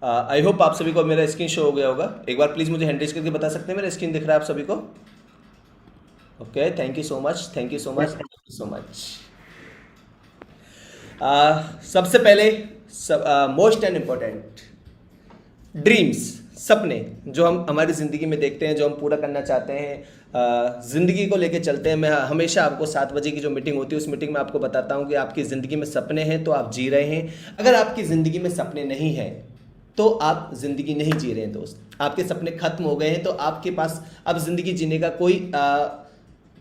I hope आप सभी को मेरा स्क्रीन शो हो गया होगा। एक बार प्लीज़ मुझे हैंड रेज करके बता सकते हैं मेरा स्क्रीन दिख रहा है आप सभी को? Okay, thank you so much, thank you so much, thank you so much. सबसे पहले मोस्ट एंड इम्पोर्टेंट, ड्रीम्स, सपने जो हम हमारी ज़िंदगी में देखते हैं, जो हम पूरा करना चाहते हैं, ज़िंदगी को लेके चलते हैं। मैं हमेशा आपको 7 बजे की जो मीटिंग होती है उस मीटिंग में आपको बताता हूँ कि आपकी ज़िंदगी में सपने हैं तो आप जी रहे हैं। अगर आपकी ज़िंदगी में सपने नहीं हैं तो आप ज़िंदगी नहीं जी रहे हैं दोस्त। आपके सपने खत्म हो गए हैं तो आपके पास अब ज़िंदगी जीने का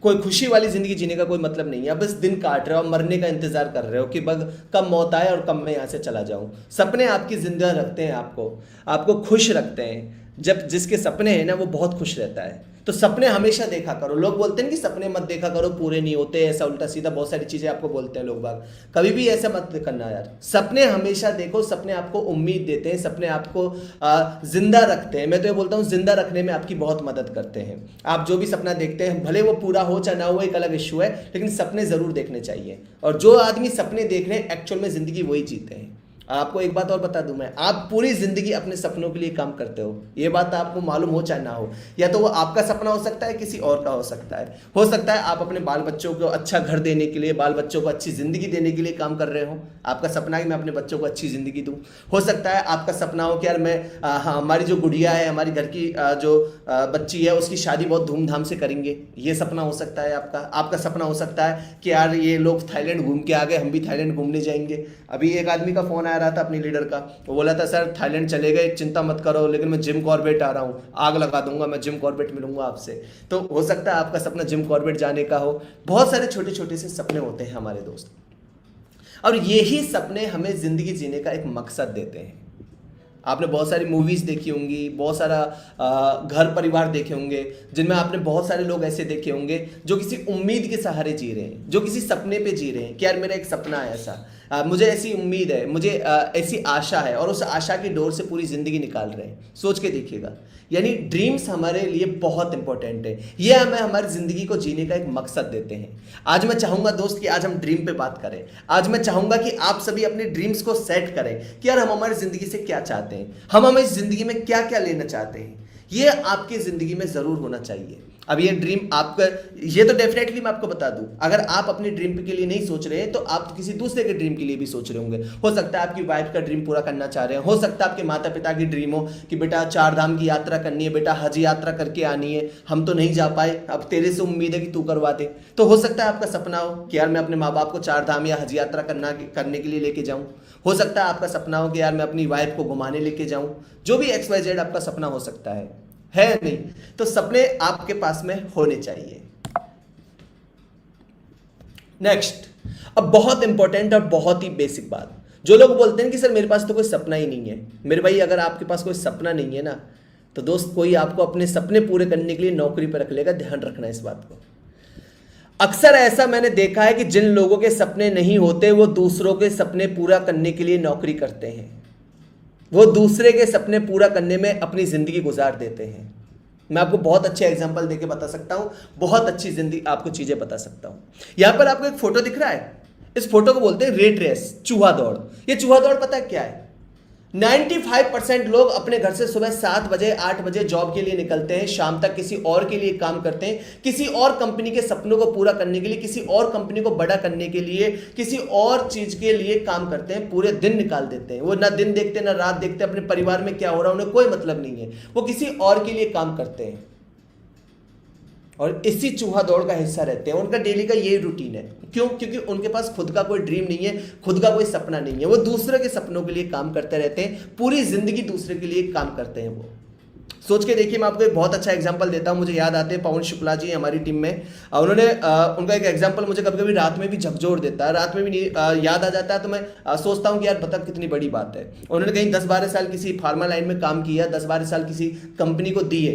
कोई खुशी वाली ज़िंदगी जीने का कोई मतलब नहीं है। अब बस दिन काट रहे हो, मरने का इंतज़ार कर रहे हो कि बग कब मौत आए और कब मैं यहाँ से चला जाऊँ। सपने आपकी जिंदा रखते हैं, आपको खुश रखते हैं। जब जिसके सपने हैं ना वो बहुत खुश रहता है। तो सपने हमेशा देखा करो। लोग बोलते हैं कि सपने मत देखा करो, पूरे नहीं होते, ऐसा उल्टा सीधा बहुत सारी चीज़ें आपको बोलते हैं लोग बाग। कभी भी ऐसा मत करना यार। सपने हमेशा देखो, सपने आपको उम्मीद देते हैं, सपने आपको जिंदा रखते हैं। मैं तो ये बोलता हूँ जिंदा रखने में आपकी बहुत मदद करते हैं। आप जो भी सपना देखते हैं भले वो पूरा हो चाहे ना हो एक अलग इश्यू है, लेकिन सपने ज़रूर देखने चाहिए। और जो आदमी सपने देख रहे हैं एक्चुअल में ज़िंदगी वही जीते हैं। आपको एक बात और बता दूं मैं, आप पूरी जिंदगी अपने सपनों के लिए काम करते हो, ये बात आपको मालूम हो चाहे ना हो। या तो वो आपका सपना हो सकता है, किसी और का हो सकता है। हो सकता है आप अपने बाल बच्चों को अच्छा घर देने के लिए, बाल बच्चों को अच्छी जिंदगी देने के लिए काम कर रहे हो। आपका सपना है कि मैं अपने बच्चों को अच्छी जिंदगी दूं। हो सकता है आपका सपना हो कि यार मैं हमारी जो गुड़िया है, हमारी घर की जो बच्ची है उसकी शादी बहुत धूमधाम से करेंगे, ये सपना हो सकता है आपका। आपका सपना हो सकता है कि यार ये लोग थाईलैंड घूम के आ गए, हम भी थाईलैंड घूमने जाएंगे। अभी एक आदमी का फोन आया रहा था अपनी लीडर का, वो बोला था सर थाईलैंड चले गए, चिंता मत करो, लेकिन मैं जिम कॉर्बेट आ रहा हूँ, आग लगा दूंगा, मैं जिम कॉर्बेट मिलूंगा आपसे। तो हो सकता है आपका सपना जिम कॉर्बेट जाने का हो। बहुत सारे छोटे छोटे से सपने होते हैं हमारे दोस्त, और यही सपने हमें जिंदगी जीने का एक मकसद देते हैं। आपने बहुत सारी मूवीज़ देखी होंगी, बहुत सारा घर परिवार देखे होंगे, जिनमें आपने बहुत सारे लोग ऐसे देखे होंगे जो किसी उम्मीद के सहारे जी रहे हैं, जो किसी सपने पे जी रहे हैं कि यार मेरा एक सपना है ऐसा, मुझे ऐसी उम्मीद है, मुझे ऐसी आशा है, और उस आशा की डोर से पूरी ज़िंदगी निकाल रहे हैं। सोच के देखिएगा, यानी ड्रीम्स हमारे लिए बहुत इंपॉर्टेंट है। ये हमें हमारी ज़िंदगी को जीने का एक मकसद देते हैं। आज मैं चाहूँगा दोस्त कि आज हम ड्रीम पे बात करें। आज मैं चाहूँगा कि आप सभी अपने ड्रीम्स को सेट करें कि यार हम हमारी ज़िंदगी से क्या चाहते हैं, हम इस ज़िंदगी में क्या क्या लेना चाहते हैं। ये आपकी ज़िंदगी में ज़रूर होना चाहिए। अब ये ड्रीम आपका, ये तो डेफिनेटली मैं आपको बता दूं, अगर आप अपने ड्रीम के लिए नहीं सोच रहे हैं तो आप किसी दूसरे के ड्रीम के लिए भी सोच रहे होंगे। हो सकता है आपकी वाइफ का ड्रीम पूरा करना चाह रहे हैं, हो सकता है आपके माता पिता की ड्रीम हो कि बेटा 4 धाम की यात्रा करनी है, बेटा हज यात्रा करके आनी है, हम तो नहीं जा पाए, अब तेरे से उम्मीद है कि तू करवा दे। तो हो सकता है आपका सपना हो कि यार मैं अपने माँ बाप को 4 धाम या हज यात्रा करने के लिए लेके जाऊँ। हो सकता है आपका सपना हो कि यार मैं अपनी वाइफ को घुमाने लेके जाऊँ। जो भी XYZ आपका सपना हो सकता है नहीं? तो सपने आपके पास में होने चाहिए। नेक्स्ट, अब बहुत इंपॉर्टेंट और बहुत ही बेसिक बात, जो लोग बोलते हैं कि सर मेरे पास तो कोई सपना ही नहीं है। मेरे भाई अगर आपके पास कोई सपना नहीं है ना, तो दोस्त कोई आपको अपने सपने पूरे करने के लिए नौकरी पर रख लेगा, ध्यान रखना इस बात को। अक्सर ऐसा मैंने देखा है कि जिन लोगों के सपने नहीं होते वो दूसरों के सपने पूरा करने के लिए नौकरी करते हैं, वो दूसरे के सपने पूरा करने में अपनी ज़िंदगी गुजार देते हैं। मैं आपको बहुत अच्छे एग्जांपल देके बता सकता हूं, बहुत अच्छी जिंदगी आपको चीज़ें बता सकता हूं। यहां पर आपको एक फोटो दिख रहा है, इस फोटो को बोलते हैं रेट रेस, चूहा दौड़। ये चूहा दौड़ पता है क्या है? 95% लोग अपने घर से सुबह 7 बजे 8 बजे जॉब के लिए निकलते हैं, शाम तक किसी और के लिए काम करते हैं, किसी और कंपनी के सपनों को पूरा करने के लिए, किसी और कंपनी को बड़ा करने के लिए, किसी और चीज के लिए काम करते हैं, पूरे दिन निकाल देते हैं। वो ना दिन देखते ना रात देखते, अपने परिवार में क्या हो रहा है उन्हें कोई मतलब नहीं है, वो किसी और के लिए काम करते हैं और इसी चूहा दौड़ का हिस्सा रहते हैं। उनका डेली का यही रूटीन है। क्यों? क्योंकि उनके पास खुद का कोई ड्रीम नहीं है, खुद का कोई सपना नहीं है। वो दूसरे के सपनों के लिए काम करते रहते हैं, पूरी जिंदगी दूसरे के लिए काम करते हैं। वो सोच के देखिए, मैं आपको एक बहुत अच्छा एग्जांपल देता हूं। मुझे याद आते हैं पवन शुक्ला जी हमारी टीम में, उन्होंने उनका एक एग्जांपल मुझे कभी कभी रात में भी झकझोर देता है, रात में भी याद आ जाता है, तो मैं सोचता हूं कि यार बता कितनी बड़ी बात है। उन्होंने कहीं 10-12 साल किसी फार्मा लाइन में काम किया, 10-12 साल किसी कंपनी को दिए।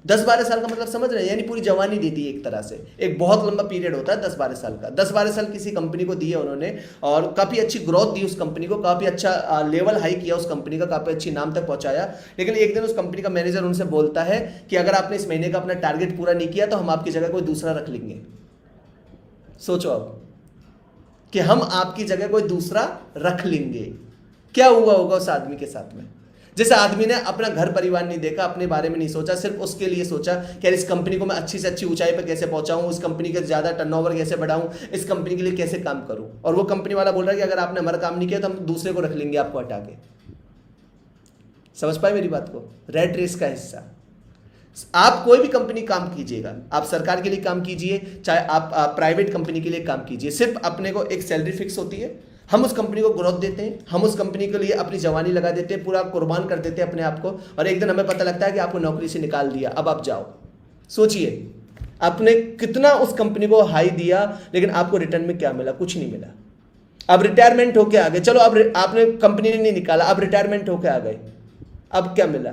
10-12 साल का मतलब समझ रहे हैं, यानी पूरी जवानी देती है एक तरह से। एक बहुत लंबा पीरियड होता है 10-12 साल का। 10-12 साल किसी कंपनी को दिए उन्होंने, और काफ़ी अच्छी ग्रोथ दी उस कंपनी को, काफ़ी अच्छा लेवल हाई किया उस कंपनी का, काफ़ी अच्छी नाम तक पहुंचाया। लेकिन एक दिन उस कंपनी का मैनेजर उनसे बोलता है कि अगर आपने इस महीने का अपना टारगेट पूरा नहीं किया तो हम आपकी जगह कोई दूसरा रख लेंगे। सोचो अब कि हम आपकी जगह कोई दूसरा रख लेंगे, क्या हुआ होगा उस आदमी के साथ में। जैसे आदमी ने अपना घर परिवार नहीं देखा, अपने बारे में नहीं सोचा, सिर्फ उसके लिए सोचा कि यार इस कंपनी को मैं अच्छी से अच्छी ऊंचाई पर कैसे पहुंचाऊं, इस कंपनी के ज़्यादा टर्नओवर कैसे बढ़ाऊं, इस कंपनी के लिए कैसे काम करूं। और वो कंपनी वाला बोल रहा है कि अगर आपने हमारा काम नहीं किया तो हम दूसरे को रख लेंगे आपको हटा के। समझ पाए मेरी बात को? रेट रेस का हिस्सा। आप कोई भी कंपनी काम कीजिएगा, आप सरकार के लिए काम कीजिए, चाहे आप प्राइवेट कंपनी के लिए काम कीजिए, सिर्फ अपने को एक सैलरी फिक्स होती है, हम उस कंपनी को ग्रोथ देते हैं, हम उस कंपनी के लिए अपनी जवानी लगा देते हैं, पूरा कुर्बान कर देते हैं अपने आप को, और एक दिन हमें पता लगता है कि आपको नौकरी से निकाल दिया, अब आप जाओ। सोचिए आपने कितना उस कंपनी को हाई दिया, लेकिन आपको रिटर्न में क्या मिला? कुछ नहीं मिला। अब रिटायरमेंट होके आ गए, चलो अब आपने कंपनी ने नहीं निकाला, अब रिटायरमेंट होके आ गए, अब क्या मिला?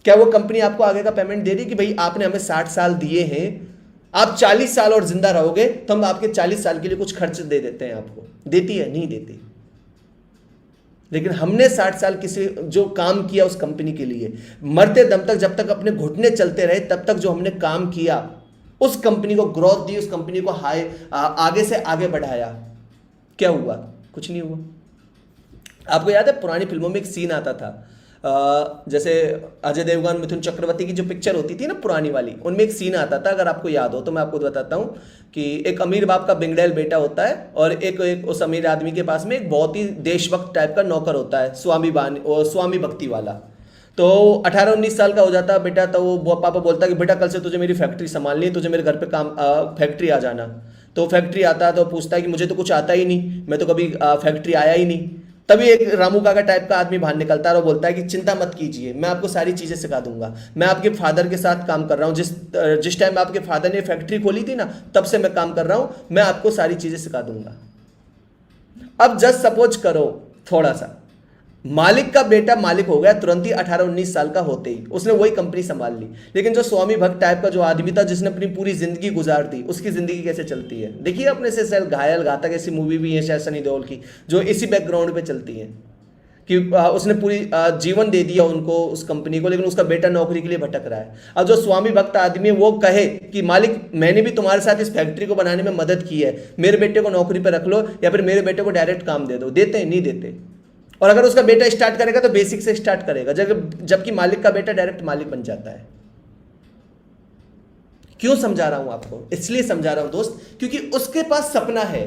क्या वो कंपनी आपको आगे का पेमेंट दे रही कि भाई आपने हमें 60 साल दिए हैं, आप 40 साल और जिंदा रहोगे तो हम आपके 40 साल के लिए कुछ खर्च दे देते हैं आपको? देती है? नहीं देती। लेकिन हमने 60 साल किसी जो काम किया उस कंपनी के लिए, मरते दम तक, जब तक अपने घुटने चलते रहे तब तक जो हमने काम किया, उस कंपनी को ग्रोथ दी, उस कंपनी को आगे से आगे बढ़ाया, क्या हुआ? कुछ नहीं हुआ। आपको याद है पुरानी फिल्मों में एक सीन आता था, जैसे अजय देवगन, मिथुन चक्रवर्ती की जो पिक्चर होती थी ना पुरानी वाली, उनमें एक सीन आता था, अगर आपको याद हो तो मैं आपको बताता हूँ कि एक अमीर बाप का बिगड़ैल बेटा होता है और एक उस अमीर आदमी के पास में एक बहुत ही देशभक्त टाइप का नौकर होता है, स्वामी भक्ति वाला। तो 18-19 साल का हो जाता है बेटा, तो वो पापा बोलता है कि बेटा कल से तुझे मेरी फैक्ट्री संभालनी है, तुझे मेरे घर पे काम फैक्ट्री आ जाना। तो फैक्ट्री आता है तो पूछता है कि मुझे तो कुछ आता ही नहीं, मैं तो कभी फैक्ट्री आया ही नहीं। तभी एक रामू काका टाइप का आदमी बाहर निकलता है और बोलता है कि चिंता मत कीजिए, मैं आपको सारी चीज़ें सिखा दूंगा, मैं आपके फादर के साथ काम कर रहा हूँ, जिस टाइम आपके फादर ने फैक्ट्री खोली थी ना, तब से मैं काम कर रहा हूँ, मैं आपको सारी चीज़ें सिखा दूंगा। अब जस्ट सपोज करो थोड़ा सा, मालिक का बेटा मालिक हो गया तुरंत ही 18-19 साल का होते ही, उसने वही कंपनी संभाल ली। लेकिन जो स्वामी भक्त टाइप का जो आदमी था, जिसने अपनी पूरी जिंदगी गुजार दी, उसकी जिंदगी कैसे चलती है? देखिए अपने से सेल घायल घातक ऐसी मूवी भी है शायद सनी देओल की, जो इसी बैकग्राउंड पे चलती है कि उसने पूरी जीवन दे दिया उनको, उस कंपनी को, लेकिन उसका बेटा नौकरी के लिए भटक रहा है। अब जो स्वामी भक्त आदमी है वो कहे कि मालिक मैंने भी तुम्हारे साथ इस फैक्ट्री को बनाने में मदद की है, मेरे बेटे को नौकरी पर रख लो या फिर मेरे बेटे को डायरेक्ट काम दे दो, देते हैं? नहीं देते। और अगर उसका बेटा स्टार्ट करेगा तो बेसिक से स्टार्ट करेगा, जबकि मालिक का बेटा डायरेक्ट मालिक बन जाता है। क्यों समझा रहा हूं आपको? इसलिए समझा रहा हूं दोस्त, क्योंकि उसके पास सपना है,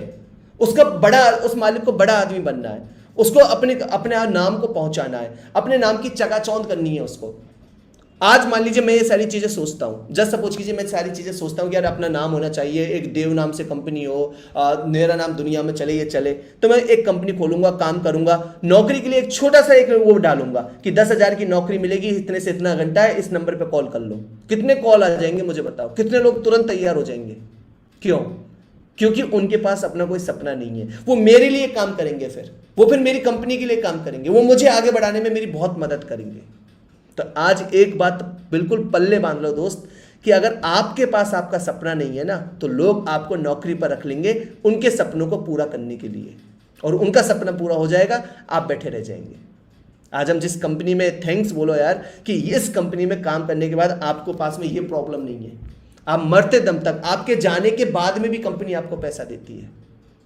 उसका बड़ा, उस मालिक को बड़ा आदमी बनना है, उसको अपने नाम को पहुंचाना है, अपने नाम की चकाचौंध करनी है उसको। आज मान लीजिए मैं ये सारी चीज़ें सोचता हूँ, जस्ट सपोज कीजिए मैं सारी चीज़ें सोचता हूँ कि यार अपना नाम होना चाहिए, एक देव नाम से कंपनी हो, मेरा नाम दुनिया में चले, ये चले, तो मैं एक कंपनी खोलूंगा, काम करूंगा, नौकरी के लिए एक छोटा सा एक वो डालूंगा कि 10,000 की नौकरी मिलेगी, इतने से इतना घंटा है, इस नंबर पर कॉल कर लो। कितने कॉल आ जाएंगे मुझे बताओ? कितने लोग तुरंत तैयार हो जाएंगे? क्यों? क्योंकि उनके पास अपना कोई सपना नहीं है। वो मेरे लिए काम करेंगे, वो फिर मेरी कंपनी के लिए काम करेंगे, वो मुझे आगे बढ़ाने में मेरी बहुत मदद करेंगे। तो आज एक बात बिल्कुल पल्ले बांध लो दोस्त, कि अगर आपके पास आपका सपना नहीं है ना, तो लोग आपको नौकरी पर रख लेंगे उनके सपनों को पूरा करने के लिए, और उनका सपना पूरा हो जाएगा, आप बैठे रह जाएंगे। आज हम जिस कंपनी में, थैंक्स बोलो यार कि इस कंपनी में काम करने के बाद आपको पास में ये प्रॉब्लम नहीं है, आप मरते दम तक, आपके जाने के बाद में भी कंपनी आपको पैसा देती है।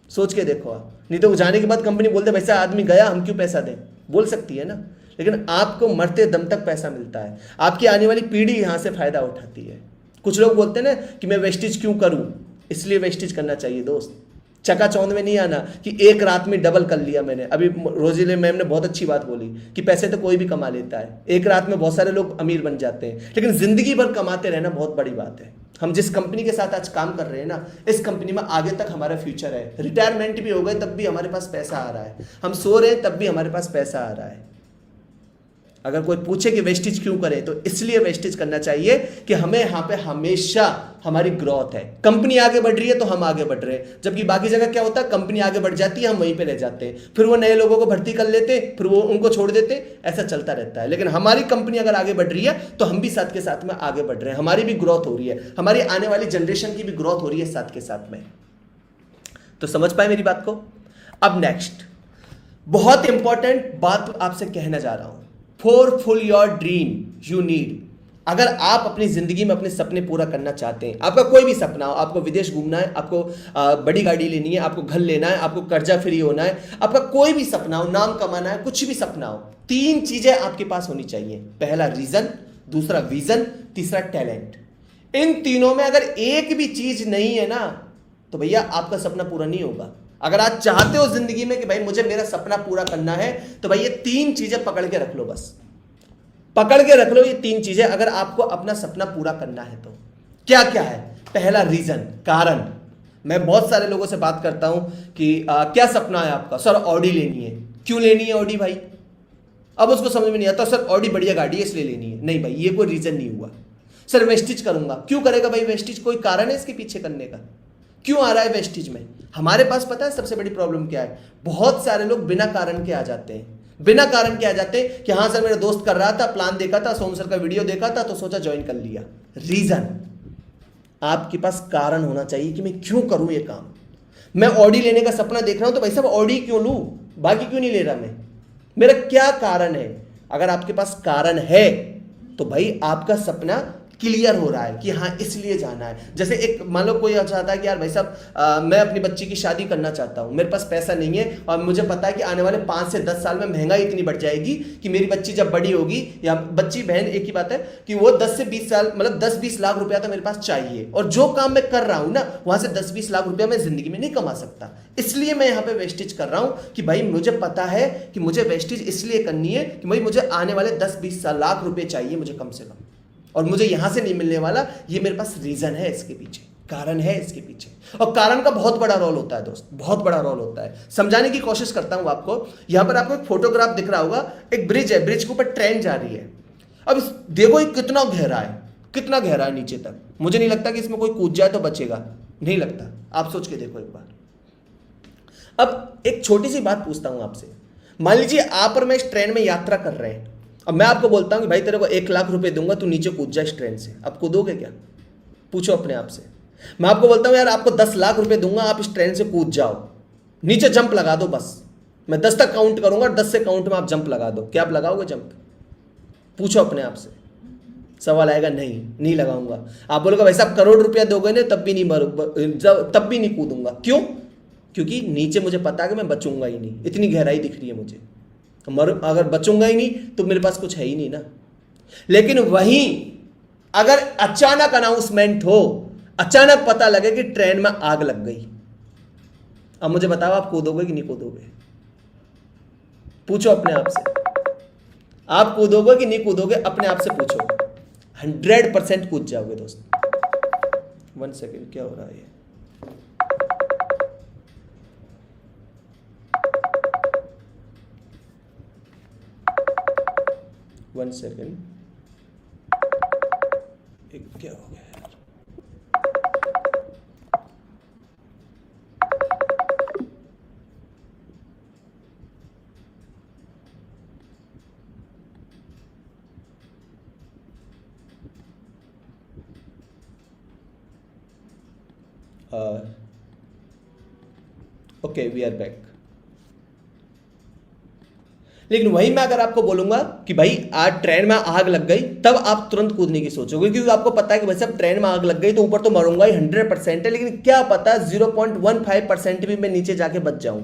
सोच के देखो आप, नहीं तो जाने के बाद कंपनी बोलते वैसा आदमी गया, हम क्यों पैसा दें, बोल सकती है ना, लेकिन आपको मरते दम तक पैसा मिलता है, आपकी आने वाली पीढ़ी यहाँ से फायदा उठाती है। कुछ लोग बोलते हैं ना कि मैं वेस्टेज क्यों करूँ, इसलिए वेस्टेज करना चाहिए दोस्त, चकाचौंध में नहीं आना कि एक रात में डबल कर लिया मैंने। अभी रोजिले मैम ने बहुत अच्छी बात बोली कि पैसे तो कोई भी कमा लेता है, एक रात में बहुत सारे लोग अमीर बन जाते हैं, लेकिन जिंदगी भर कमाते रहना बहुत बड़ी बात है। हम जिस कंपनी के साथ आज काम कर रहे हैं ना, इस कंपनी में आगे तक हमारा फ्यूचर है, रिटायरमेंट भी हो गए तब भी हमारे पास पैसा आ रहा है, हम सो रहे हैं तब भी हमारे पास पैसा आ रहा है। अगर कोई पूछे कि वेस्टेज क्यों करें, तो इसलिए वेस्टेज करना चाहिए कि हमें यहाँ पे हमेशा हमारी ग्रोथ है, कंपनी आगे बढ़ रही है तो हम आगे बढ़ रहे हैं, जबकि बाकी जगह क्या होता है, कंपनी आगे बढ़ जाती है, हम वहीं पे रह जाते हैं, फिर वो नए लोगों को भर्ती कर लेते, फिर वो उनको छोड़ देते, ऐसा चलता रहता है। लेकिन हमारी कंपनी अगर आगे बढ़ रही है तो हम भी साथ के साथ में आगे बढ़ रहे हैं, हमारी भी ग्रोथ हो रही है, हमारी आने वाली जनरेशन की भी ग्रोथ हो रही है साथ के साथ में। तो समझ पाए मेरी बात को? अब नेक्स्ट बहुत इंपॉर्टेंट बात आपसे कहना जा रहा हूं, for full your dream you need अगर आप अपनी जिंदगी में अपने सपने पूरा करना चाहते हैं, आपका कोई भी सपना हो, आपको विदेश घूमना है, आपको बड़ी गाड़ी लेनी है, आपको घर लेना है, आपको कर्जा फ्री होना है, आपका कोई भी सपना हो, नाम कमाना है, कुछ भी सपना हो, 3 चीजें आपके पास होनी चाहिए। पहला रीजन, दूसरा विजन, तीसरा टैलेंट। इन तीनों में अगर एक भी चीज नहीं है ना, तो भैया आपका सपना पूरा नहीं होगा। अगर आप चाहते हो जिंदगी में कि भाई मुझे मेरा सपना पूरा करना है, तो भाई ये 3 चीजें पकड़ के रख लो, बस पकड़ के रख लो ये 3 चीजें, अगर आपको अपना सपना पूरा करना है तो। क्या क्या है? पहला रीजन, कारण। मैं बहुत सारे लोगों से बात करता हूं कि क्या सपना है आपका? सर ऑडी लेनी है। क्यों लेनी है ऑडी भाई? अब उसको समझ में नहीं आता, सर ऑडी बढ़िया गाड़ी है इसलिए लेनी है। नहीं भाई, ये कोई रीजन नहीं हुआ। सर वेस्टिज करूंगा। क्यों करेगा भाई वेस्टिज? कोई कारण है इसके पीछे करने का? क्यों आ रहा है वेस्टिज में? हमारे पास पता है सबसे बड़ी प्रॉब्लम क्या है? बहुत सारे लोग बिना कारण के आ जाते हैं। बिना कारण के आ जाते हैं कि हाँ सर मेरा दोस्त कर रहा था, प्लान देखा था, सोम सर का वीडियो देखा था तो सोचा ज्वाइन कर लिया। रीजन, आपके पास कारण होना चाहिए कि मैं क्यों करूं ये काम। मैं ऑडी लेने का सपना देख रहा हूं तो भाई साहब ऑडी क्यों लूं, बाकी क्यों नहीं ले रहा मैं? मेरा क्या कारण है? अगर आपके पास कारण है तो भाई आपका सपना क्लियर हो रहा है कि हाँ इसलिए जाना है। जैसे एक मान लो कोई चाहता है कि यार भाई साहब मैं अपनी बच्ची की शादी करना चाहता हूँ, मेरे पास पैसा नहीं है और मुझे पता है कि आने वाले 5 से 10 साल में महंगाई इतनी बढ़ जाएगी कि मेरी बच्ची जब बड़ी होगी, या बच्ची बहन एक ही बात है, कि वो 10 से 20 साल मतलब 10-20 लाख रुपया तो मेरे पास चाहिए, और जो काम मैं कर रहा हूँ ना वहां से 10-20 लाख रुपया मैं जिंदगी में नहीं कमा सकता। इसलिए मैं यहाँ पे वेस्टेज कर रहा हूँ कि भाई मुझे पता है कि मुझे वेस्टेज इसलिए करनी है कि भाई मुझे आने वाले 10-20 लाख रुपये चाहिए मुझे कम से कम, और मुझे यहां से नहीं मिलने वाला। ये मेरे पास रीजन है, इसके पीछे कारण है इसके पीछे। और कारण का बहुत बड़ा रोल होता है दोस्त, बहुत बड़ा रोल होता है। समझाने की कोशिश करता हूं आपको। यहां पर आपको एक फोटोग्राफ दिख रहा होगा, एक ब्रिज है, ब्रिज के ऊपर ट्रेन जा रही है। अब देखो ये कितना गहरा है, कितना गहरा है नीचे तक। मुझे नहीं लगता कि इसमें कोई कूद जाए तो बचेगा, नहीं लगता। आप सोच के देखो एक बार। अब एक छोटी सी बात पूछता हूं आपसे। मान लीजिए आप और मैं इस ट्रेन में यात्रा कर रहे हैं, अब मैं आपको बोलता हूं कि भाई तेरे को 1 लाख रुपए दूंगा, तू नीचे कूद जा इस ट्रेन से। आप कूदोगे क्या? पूछो अपने आप से। मैं आपको बोलता हूं यार आपको 10 लाख रुपए दूंगा, आप इस ट्रेन से कूद जाओ, नीचे जंप लगा दो, बस मैं 10 तक काउंट करूंगा, 10 से काउंट में आप जंप लगा दो। क्या आप लगाओगे जंप? पूछो अपने आप से। सवाल आएगा नहीं लगाऊंगा। आप बोलोगे भाई साहब करोड़ रुपया दोगे ना तब भी नहीं तब भी नहीं कूदूंगा। क्यों? क्योंकि नीचे मुझे पता है कि मैं बचूंगा ही नहीं, इतनी गहराई दिख रही है मुझे। अगर बचूंगा ही नहीं तो मेरे पास कुछ है ही नहीं ना। लेकिन वहीं अगर अचानक अनाउंसमेंट हो, अचानक पता लगे कि ट्रेन में आग लग गई, अब मुझे बताओ आप कूदोगे कि नहीं कूदोगे? पूछो अपने आप से। आप कूदोगे कि नहीं कूदोगे? अपने आप से पूछो। 100% कूद जाओगे दोस्त। 1 सेकेंड, क्या हो रहा है? 1 सेकेंड, क्या हो गया यार? Okay, we are back. लेकिन वही मैं अगर आपको बोलूंगा कि भाई आज ट्रेन में आग लग गई, तब आप तुरंत कूदने की सोचोगे, क्योंकि आपको पता है कि भाई साहब ट्रेन में आग लग गई तो ऊपर तो मरूंगा ही 100% है, लेकिन क्या पता 0.15% भी मैं नीचे जाके बच जाऊं।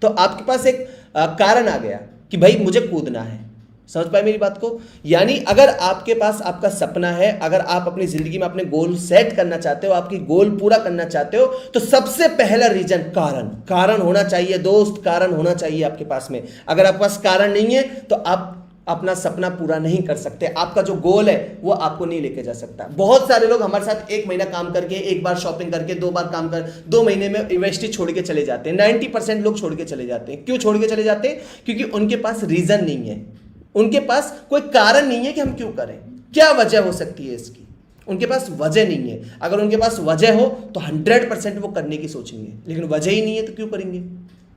तो आपके पास एक कारण आ गया कि भाई मुझे कूदना है। समझ पाए मेरी बात को? यानी अगर आपके पास आपका सपना है, अगर आप अपनी जिंदगी में अपने गोल सेट करना चाहते हो, आपकी गोल पूरा करना चाहते हो, तो सबसे पहला रीजन कारण होना चाहिए दोस्त। कारण होना चाहिए आपके पास में। अगर आपके पास कारण नहीं है तो आप अपना सपना पूरा नहीं कर सकते। आपका जो गोल है वो आपको नहीं लेके जा सकता। बहुत सारे लोग हमारे साथ 1 महीना काम करके, 1 बार शॉपिंग करके, 2 बार काम कर, 2 महीने में इन्वेस्टी छोड़ के चले जाते हैं। 90% लोग छोड़ के चले जाते हैं। क्यों छोड़ के चले जाते हैं? क्योंकि उनके पास रीजन नहीं है, उनके पास कोई कारण नहीं है कि हम क्यों करें, क्या वजह हो सकती है इसकी। उनके पास वजह नहीं है। अगर उनके पास वजह हो तो 100% वो करने की सोचेंगे, लेकिन वजह ही नहीं है तो क्यों करेंगे?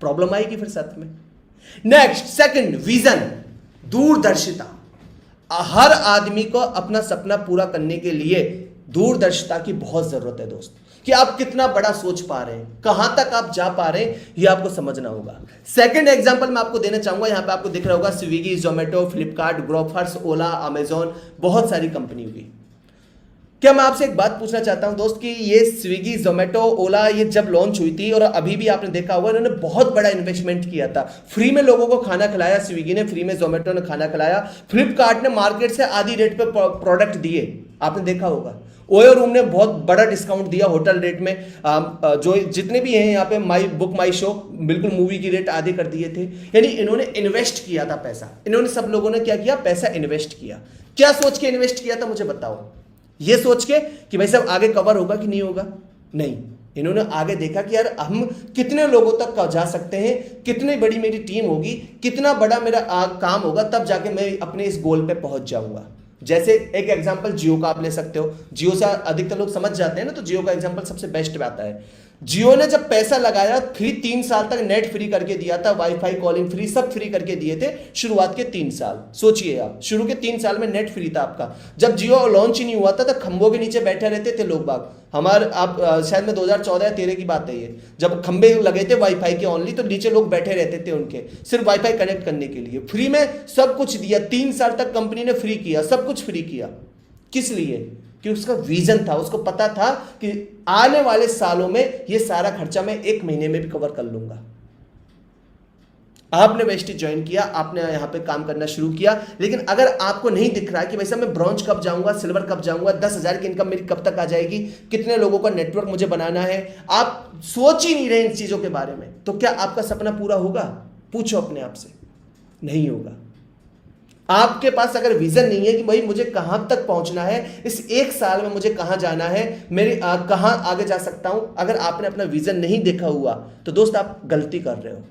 प्रॉब्लम आएगी फिर साथ में। नेक्स्ट, सेकंड, विजन, दूरदर्शिता। हर आदमी को अपना सपना पूरा करने के लिए दूरदर्शिता की बहुत जरूरत है दोस्त। कि आप कितना बड़ा सोच पा रहे हैं, कहां तक आप जा पा रहे हैं, ये आपको समझना होगा। सेकंड एग्जांपल मैं आपको देना चाहूंगा, यहां पे आपको दिख रहा होगा स्विगी, जोमेटो, फ्लिपकार्ट, ग्रोफर्स, ओला, अमेजॉन, बहुत सारी कंपनी होगी। क्या मैं आपसे एक बात पूछना चाहता हूं दोस्त कि ये स्विगी, जोमेटो, ओला ये जब लॉन्च हुई थी और अभी भी आपने देखा होगा इन्होंने बहुत बड़ा इन्वेस्टमेंट किया था, फ्री में लोगों को खाना खिलाया, स्विगी ने फ्री में, जोमेटो ने खाना खिलाया, फ्लिपकार्ट ने मार्केट से आधी रेट पे प्रोडक्ट दिए, आपने देखा होगा। ओयो रूम ने बहुत बड़ा डिस्काउंट दिया होटल रेट में, जो जितने भी हैं यहाँ पे माई बुक माई शो, बिल्कुल मूवी की रेट आधे कर दिए थे। यानी इन्होंने इन्वेस्ट किया था पैसा, इन्होंने सब लोगों ने क्या किया, पैसा इन्वेस्ट किया। क्या सोच के इन्वेस्ट किया था मुझे बताओ? ये सोच के कि भाई साहब आगे कवर होगा कि नहीं होगा? नहीं, इन्होंने आगे देखा कि यार हम कितने लोगों तक जा सकते हैं, कितनी बड़ी मेरी टीम होगी, कितना बड़ा मेरा काम होगा, तब जाके मैं अपने इस गोल पे पहुंच जाऊंगा। जैसे एक एग्जांपल जियो का आप ले सकते हो, जियो से अधिकतर लोग समझ जाते हैं ना, तो जियो का एग्जांपल सबसे बेस्ट आता है। जियो ने जब पैसा लगाया, फिर 3 साल तक नेट फ्री करके दिया था, वाईफाई, कॉलिंग फ्री, सब फ्री करके दिए थे शुरुआत के 3 साल। सोचिए आप, शुरू के 3 साल में नेट फ्री था आपका। जब जियो लॉन्च ही नहीं हुआ था, तो खंभों के नीचे बैठे रहते थे लोग बाग। हमारे आप शायद में 2014 या 13 की बात है ये, जब खंभे लगे थे वाईफाई के ओनली, तो नीचे लोग बैठे रहते थे उनके, सिर्फ वाईफाई कनेक्ट करने के लिए। फ्री में सब कुछ दिया, 3 साल तक कंपनी ने फ्री किया, सब कुछ फ्री किया। किस लिए? कि उसका विजन था, उसको पता था कि आने वाले सालों में ये सारा खर्चा मैं 1 महीने में भी कवर कर लूंगा। आपने वेस्टेज ज्वाइन किया, आपने यहां पे काम करना शुरू किया, लेकिन अगर आपको नहीं दिख रहा है कि वैसे मैं ब्रॉन्ज कब जाऊंगा, सिल्वर कब जाऊंगा, 10,000 की इनकम मेरी कब तक आ जाएगी, कितने लोगों का नेटवर्क मुझे बनाना है, आप सोच ही नहीं रहे इन चीजों के बारे में, तो क्या आपका सपना पूरा होगा? पूछो अपने आप से। नहीं होगा। आपके पास अगर विजन नहीं है कि भाई मुझे कहां तक पहुंचना है, इस 1 साल में मुझे कहां जाना है, मेरी कहां आगे जा सकता हूं, अगर आपने अपना विजन नहीं देखा हुआ तो दोस्त आप गलती कर रहे हो।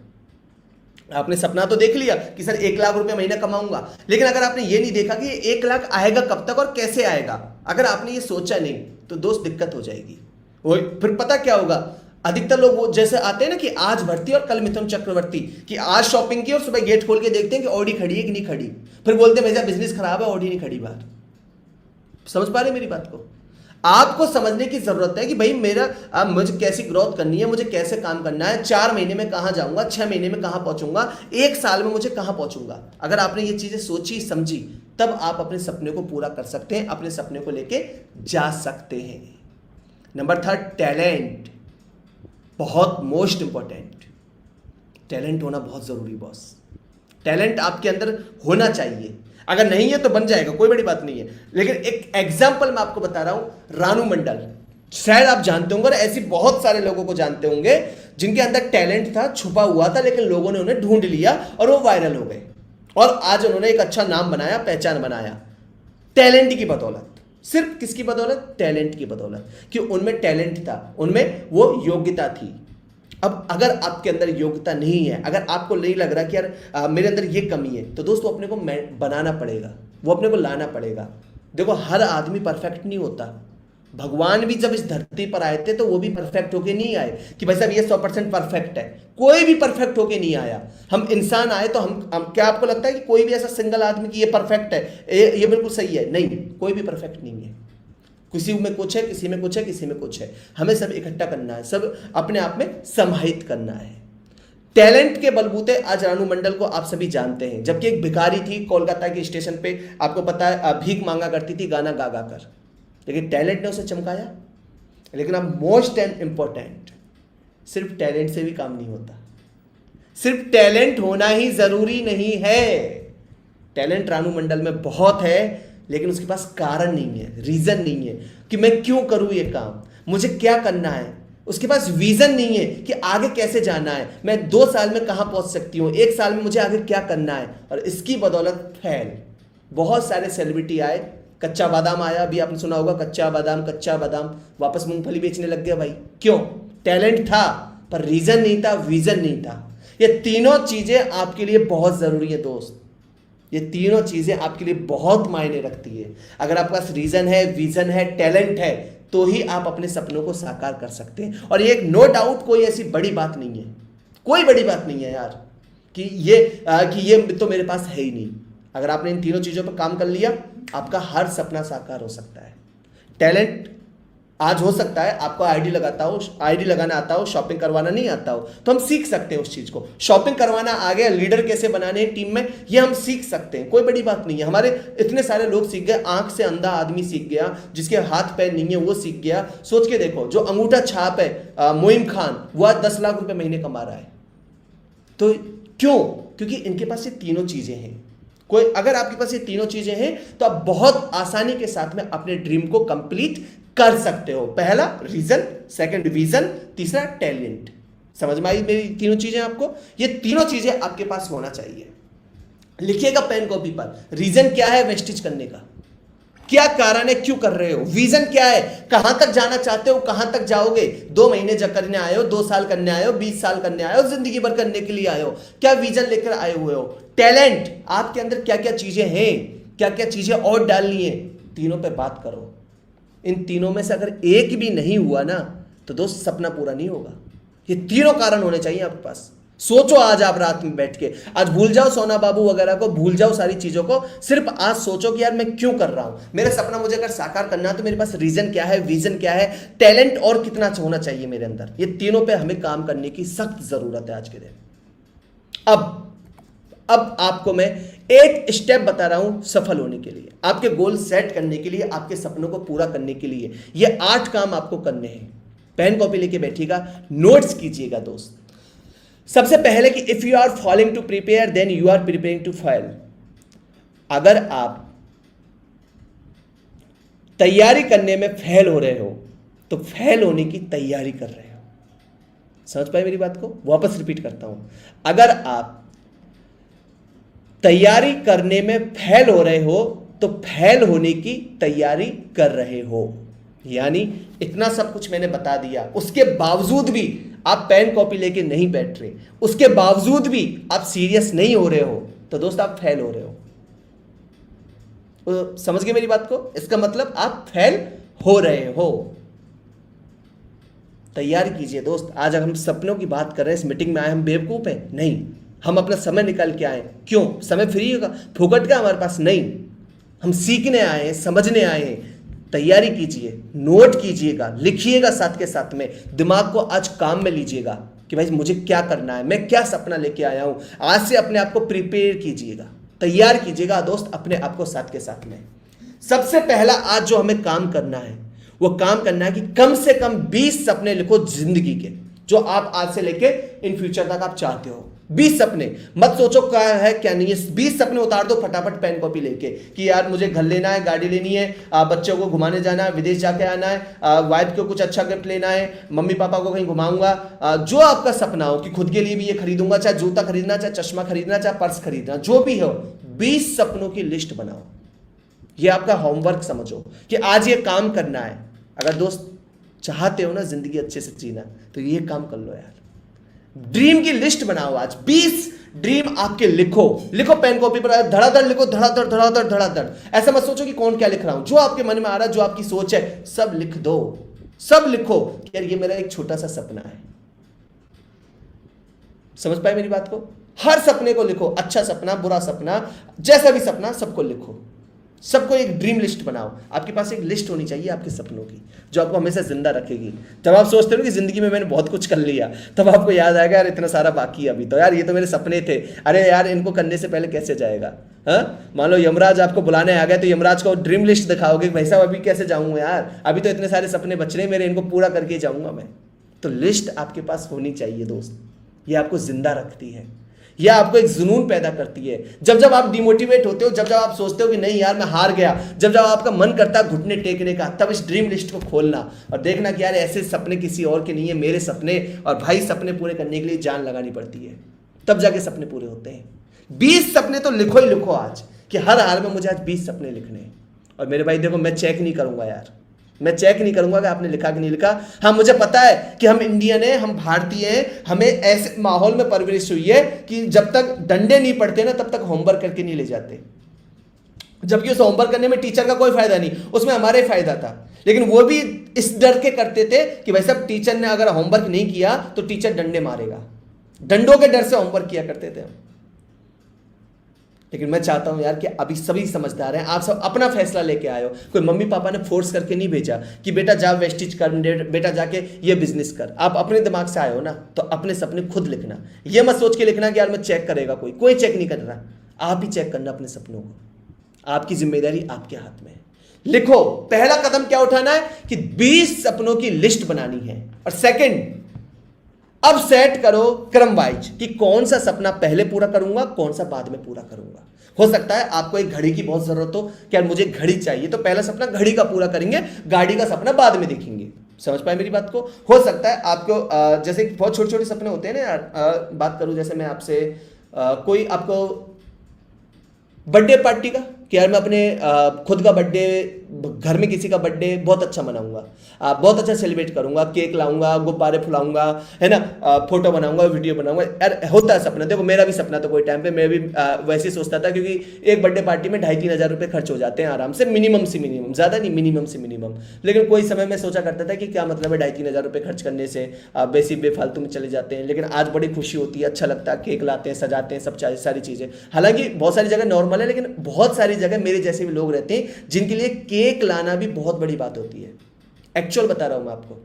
आपने सपना तो देख लिया कि सर 1 लाख रुपए महीना कमाऊंगा, लेकिन अगर आपने ये नहीं देखा कि ये 1 लाख आएगा कब तक और कैसे आएगा, अगर आपने ये सोचा नहीं तो दोस्त दिक्कत हो जाएगी। वो फिर पता क्या होगा, अधिकतर लोग वो जैसे आते हैं ना कि आज भर्ती और कल मिथुन चक्रवर्ती, कि आज शॉपिंग की और सुबह गेट खोल के देखते हैं कि ऑडी खड़ी है कि नहीं खड़ी, फिर बोलते हैं मेरा बिजनेस खराब है, ऑडी नहीं खड़ी। बात समझ पा रहे मेरी बात को? आपको समझने की जरूरत है कि भाई मेरा मुझे कैसी ग्रोथ करनी है, मुझे कैसे काम करना है, 4 महीने में कहां जाऊंगा, 6 महीने में कहां पहुंचूंगा, 1 साल में मुझे कहां पहुंचूंगा। अगर आपने ये चीजें सोची समझी, तब आप अपने सपने को पूरा कर सकते हैं, अपने सपने को लेके जा सकते हैं। Number 3, talent. बहुत मोस्ट इंपॉर्टेंट, टैलेंट होना बहुत जरूरी बॉस। टैलेंट आपके अंदर होना चाहिए, अगर नहीं है तो बन जाएगा, कोई बड़ी बात नहीं है। लेकिन एक एग्जांपल मैं आपको बता रहा हूं, रानू मंडल, शायद आप जानते होंगे और ऐसी बहुत सारे लोगों को जानते होंगे जिनके अंदर टैलेंट था, छुपा हुआ था, लेकिन लोगों ने उन्हें ढूंढ लिया और वो वायरल हो गए और आज उन्होंने एक अच्छा नाम बनाया, पहचान बनाया, टैलेंट की बदौलत। सिर्फ किसकी बदौलत? टैलेंट की बदौलत, कि उनमें टैलेंट था, उनमें वो योग्यता थी। अब अगर आपके अंदर योग्यता नहीं है, अगर आपको नहीं लग रहा कि यार मेरे अंदर ये कमी है, तो दोस्तों अपने को बनाना पड़ेगा, वो अपने को लाना पड़ेगा। देखो हर आदमी परफेक्ट नहीं होता। भगवान भी जब इस धरती पर आए थे तो वो भी परफेक्ट होके नहीं आए कि भाई साहब ये 100% परफेक्ट है, कोई भी परफेक्ट होके नहीं आया। हम इंसान आए तो हम क्या आपको लगता है कि कोई भी ऐसा सिंगल आदमी कि ये परफेक्ट है, ये बिल्कुल सही है? नहीं, कोई भी परफेक्ट नहीं है। किसी में कुछ है, किसी में कुछ है, किसी में कुछ है। हमें सब इकट्ठा करना है, सब अपने आप में समाहित करना है। टैलेंट के बलबूते आज रानू मंडल को आप सभी जानते हैं, जबकि एक भिखारी थी कोलकाता के स्टेशन पे, आपको पता है भीख मांगा करती थी गाना गा गा कर, लेकिन टैलेंट ने उसे चमकाया। लेकिन अब मोस्ट एंड इंपॉर्टेंट, सिर्फ टैलेंट से भी काम नहीं होता, सिर्फ टैलेंट होना ही जरूरी नहीं है। टैलेंट रानू मंडल में बहुत है, लेकिन उसके पास कारण नहीं है, रीजन नहीं है कि मैं क्यों करूं ये काम, मुझे क्या करना है। उसके पास विजन नहीं है कि आगे कैसे जाना है, मैं 2 साल में कहां पहुंच सकती हूं, 1 साल में मुझे आगे क्या करना है। और इसकी बदौलत फेल। बहुत सारे सेलिब्रिटी आए, कच्चा बादाम आया, अभी आपने सुना होगा, कच्चा बादाम वापस मूंगफली बेचने लग गया। भाई क्यों? टैलेंट था पर रीजन नहीं था, विजन नहीं था। ये तीनों चीजें आपके लिए बहुत जरूरी है दोस्त, ये तीनों चीजें आपके लिए बहुत मायने रखती है। अगर आपके पास रीजन है, विजन है, टैलेंट है, तो ही आप अपने सपनों को साकार कर सकते हैं। और ये एक नो डाउट कोई ऐसी बड़ी बात नहीं है, कोई बड़ी बात नहीं है यार कि ये तो मेरे पास है ही नहीं। अगर आपने इन तीनों चीजों पर काम कर लिया, आपका हर सपना साकार हो सकता है। टैलेंट आज हो सकता है आपको आईडी लगाना आता हो, शॉपिंग करवाना नहीं आता हो, तो हम सीख सकते हैं उस चीज को। शॉपिंग करवाना आ गया, लीडर कैसे बनाने हैं टीम में, ये हम सीख सकते हैं, कोई बड़ी बात नहीं है। हमारे इतने सारे लोग सीख गए, आंख से अंधा आदमी सीख गया, जिसके हाथ पैर नहीं है वो सीख गया। सोच के देखो, जो अंगूठा छाप है मोइम खान, वो आज 10 लाख रुपए महीने कमा रहा है। तो क्यों? क्योंकि इनके पास ये तीनों चीजें हैं। अगर आपके पास ये तीनों चीजें हैं तो आप बहुत आसानी के साथ में अपने ड्रीम को कंप्लीट कर सकते हो। पहला रीजन, सेकंड विजन, तीसरा टैलेंट। समझ में आई मेरी तीनों चीजें आपको? ये तीनों चीजें आपके पास होना चाहिए। लिखिएगा पेन कॉपी पर, रीजन क्या है वेस्टेज करने का, क्या कारण है, क्यों कर रहे हो, विजन क्या है, कहां तक जाना चाहते हो, कहां तक जाओगे, 2 महीने करने आए हो, 2 साल करने आए हो, 20 साल करने आए हो, जिंदगी भर करने के लिए आए हो, क्या विजन लेकर आए हुए हो। टैलेंट, आपके अंदर क्या क्या चीजें हैं, क्या क्या चीजें और डालनी है, तीनों पे बात करो। इन तीनों में से अगर एक भी नहीं हुआ ना तो दोस्त सपना पूरा नहीं होगा। ये तीनों कारण होने चाहिए आपके पास। सोचो आज आप रात में बैठ के, आज भूल जाओ सोना बाबू वगैरह को, भूल जाओ सारी चीजों को, सिर्फ आज सोचो कि यार मैं क्यों कर रहा हूं, मेरा सपना मुझे अगर साकार करना है तो मेरे पास रीजन क्या है, विजन क्या है, टैलेंट और कितना होना चाहिए मेरे अंदर। ये तीनों पे हमें काम करने की सख्त जरूरत है आज के दिन। अब आपको मैं एक स्टेप बता रहा हूं सफल होने के लिए, आपके गोल सेट करने के लिए, आपके सपनों को पूरा करने के लिए। ये 8 काम आपको करने हैं। पेन कॉपी लेके बैठिएगा, नोट्स कीजिएगा दोस्त। सबसे पहले कि if you are falling to prepare then you are preparing to fail. अगर आप तैयारी करने में फेल हो रहे हो तो फेल होने की तैयारी कर रहे हो। समझ पाए मेरी बात को? वापस रिपीट करता हूं, अगर आप तैयारी करने में फेल हो रहे हो तो फेल होने की तैयारी कर रहे हो। यानी इतना सब कुछ मैंने बता दिया, उसके बावजूद भी आप पेन कॉपी लेके नहीं बैठ रहे, उसके बावजूद भी आप सीरियस नहीं हो रहे हो, तो दोस्त आप फेल हो रहे हो। तो समझ गए मेरी बात को? इसका मतलब आप फेल हो रहे हो। तैयारी कीजिए दोस्त। आज अगर हम सपनों की बात कर रहे हैं, इस मीटिंग में आए हम बेवकूफ हैं? नहीं, हम अपना समय निकाल के आए। क्यों? समय फ्री होगा, फुकट का हमारे पास नहीं, हम सीखने आए हैं, समझने आए हैं। तैयारी कीजिए, नोट कीजिएगा, लिखिएगा, साथ के साथ में दिमाग को आज काम में लीजिएगा कि भाई मुझे क्या करना है, मैं क्या सपना लेके आया हूं। आज से अपने आप को प्रिपेयर कीजिएगा, तैयार कीजिएगा दोस्त अपने आप को साथ के साथ में। सबसे पहला आज जो हमें काम करना है वो काम करना है कि कम से कम 20 सपने लिखो जिंदगी के, जो आप आज से लेके इन फ्यूचर तक आप चाहते हो। 20 सपने, मत सोचो क्या है क्या नहीं है, 20 सपने उतार दो फटाफट पेन कॉपी लेके कि यार मुझे घर लेना है, गाड़ी लेनी है, बच्चों को घुमाने जाना है, विदेश जाके आना है, वाइफ को कुछ अच्छा गिफ्ट लेना है, मम्मी पापा को कहीं घुमाऊंगा, जो आपका सपना हो कि खुद के लिए भी ये खरीदूंगा, चाहे जूता खरीदना, चाहे चश्मा खरीदना, चाहे पर्स खरीदना, जो भी हो, 20 सपनों की लिस्ट बनाओ। ये आपका होमवर्क समझो कि आज ये काम करना है। अगर दोस्त चाहते हो ना जिंदगी अच्छे से जीना तो ये काम कर लो यार। ड्रीम की लिस्ट बनाओ आज, 20 ड्रीम आपके लिखो पेन कॉपी पर, धड़ाधड़ लिखो, धड़ाधड़। ऐसा मत सोचो कि कौन क्या लिख रहा हूं, जो आपके मन में आ रहा है, जो आपकी सोच है, सब लिख दो, सब लिखो कि यार ये मेरा एक छोटा सा सपना है। समझ पाए मेरी बात को? हर सपने को लिखो, अच्छा सपना, बुरा सपना, जैसा भी सपना, सबको लिखो, सबको एक ड्रीम लिस्ट बनाओ। आपके पास एक लिस्ट होनी चाहिए आपके सपनों की, जो आपको हमेशा जिंदा रखेगी। जब आप सोचते हो कि जिंदगी में मैंने बहुत कुछ कर लिया, तब आपको याद आएगा यार इतना सारा बाकी है अभी तो, यार ये तो मेरे सपने थे, अरे यार इनको करने से पहले कैसे जाएगा। हाँ, मान लो यमराज आपको बुलाने आ गया तो यमराज को ड्रीम लिस्ट दिखाओगे, भाई साहब अभी कैसे जाऊंगा यार, अभी तो इतने सारे सपने बच रहे हैं मेरे, इनको पूरा करके जाऊंगा मैं। तो लिस्ट आपके पास होनी चाहिए दोस्त, ये आपको जिंदा रखती है, यह आपको एक जुनून पैदा करती है। जब जब आप डिमोटिवेट होते हो, जब जब आप सोचते हो कि नहीं यार मैं हार गया, जब जब आपका मन करता है घुटने टेकने का, तब इस ड्रीम लिस्ट को खोलना और देखना कि यार ऐसे सपने किसी और के नहीं है, मेरे सपने। और भाई सपने पूरे करने के लिए जान लगानी पड़ती है, तब जाके सपने पूरे होते हैं। 20 सपने तो लिखो ही लिखो आज, कि हर हाल में मुझे आज 20 सपने लिखने हैं। और मेरे भाई देखो, मैं चेक नहीं करूंगा यार, मैं चेक नहीं करूंगा कि आपने लिखा कि नहीं लिखा। हाँ, मुझे पता है कि हम इंडियन हैं, हम भारतीय हैं, हमें ऐसे माहौल में परवरिश हुई है कि जब तक डंडे नहीं पड़ते ना तब तक होमवर्क करके नहीं ले जाते, जबकि उस होमवर्क करने में टीचर का कोई फायदा नहीं, उसमें हमारा ही फायदा था। लेकिन वो भी इस डर के करते थे कि भाई साहब टीचर ने अगर होमवर्क नहीं किया तो टीचर डंडे मारेगा, डंडों के डर से होमवर्क किया करते थे हम। लेकिन मैं चाहता हूं यार कि अभी सभी समझदार हैं, आप सब अपना फैसला लेके आए हो। कोई मम्मी पापा ने फोर्स करके नहीं भेजा कि बेटा जा वेस्टिज कर, बेटा जाके ये बिजनेस कर। आप अपने दिमाग से आए हो ना, तो अपने सपने खुद लिखना। ये मत सोच के लिखना कि यार मैं चेक करेगा कोई चेक नहीं कर रहा। आप ही चेक करना अपने सपनों को, आपकी जिम्मेदारी आपके हाथ में है। लिखो, पहला कदम क्या उठाना है कि 20 सपनों की लिस्ट बनानी है। और सेकंड, अब सेट करो क्रम वाइज कि कौन सा सपना पहले पूरा करूंगा, कौन सा बाद में पूरा करूंगा। हो सकता है आपको एक घड़ी की बहुत जरूरत हो कि यार मुझे घड़ी चाहिए, तो पहला सपना घड़ी का पूरा करेंगे, गाड़ी का सपना बाद में देखेंगे। समझ पाए मेरी बात को? हो सकता है आपको जैसे बहुत छोटे छोटे सपने होते हैं ना यार, बात करूं जैसे मैं आपसे, कोई आपको बर्थडे पार्टी का कि यार मैं अपने खुद का बर्थडे, घर में किसी का बर्थडे बहुत अच्छा मनाऊंगा, बहुत अच्छा सेलिब्रेट करूंगा, केक लाऊंगा, गुब्बारे फुलाऊंगा, है ना, फोटो बनाऊंगा, वीडियो बनाऊंगा। यार होता है सपना, देखो मेरा भी सपना था कोई टाइम पे, मैं भी वैसे ही सोचता था, क्योंकि एक बर्थडे पार्टी में 2,500-3 हज़ार रुपये खर्च हो जाते हैं आराम से, मिनिमम से मिनिमम, ज़्यादा नहीं, मिनिमम से मिनिमम। लेकिन कोई समय में सोचा करता था कि क्या मतलब है 2,500-3 हज़ार रुपये खर्च करने से, वैसे बेफालतू में चले जाते हैं। लेकिन आज बड़ी खुशी होती है, अच्छा लगता है, केक लाते हैं, सजाते हैं, सब सारी चीज़ें। हालांकि बहुत सारी जगह नॉर्मल है, लेकिन बहुत सारी जगह मेरे जैसे भी लोग रहते हैं जिनके लिए केक लाना भी बहुत बड़ी बात होती है। एक्चुअल बता रहा हूं मैं आपको,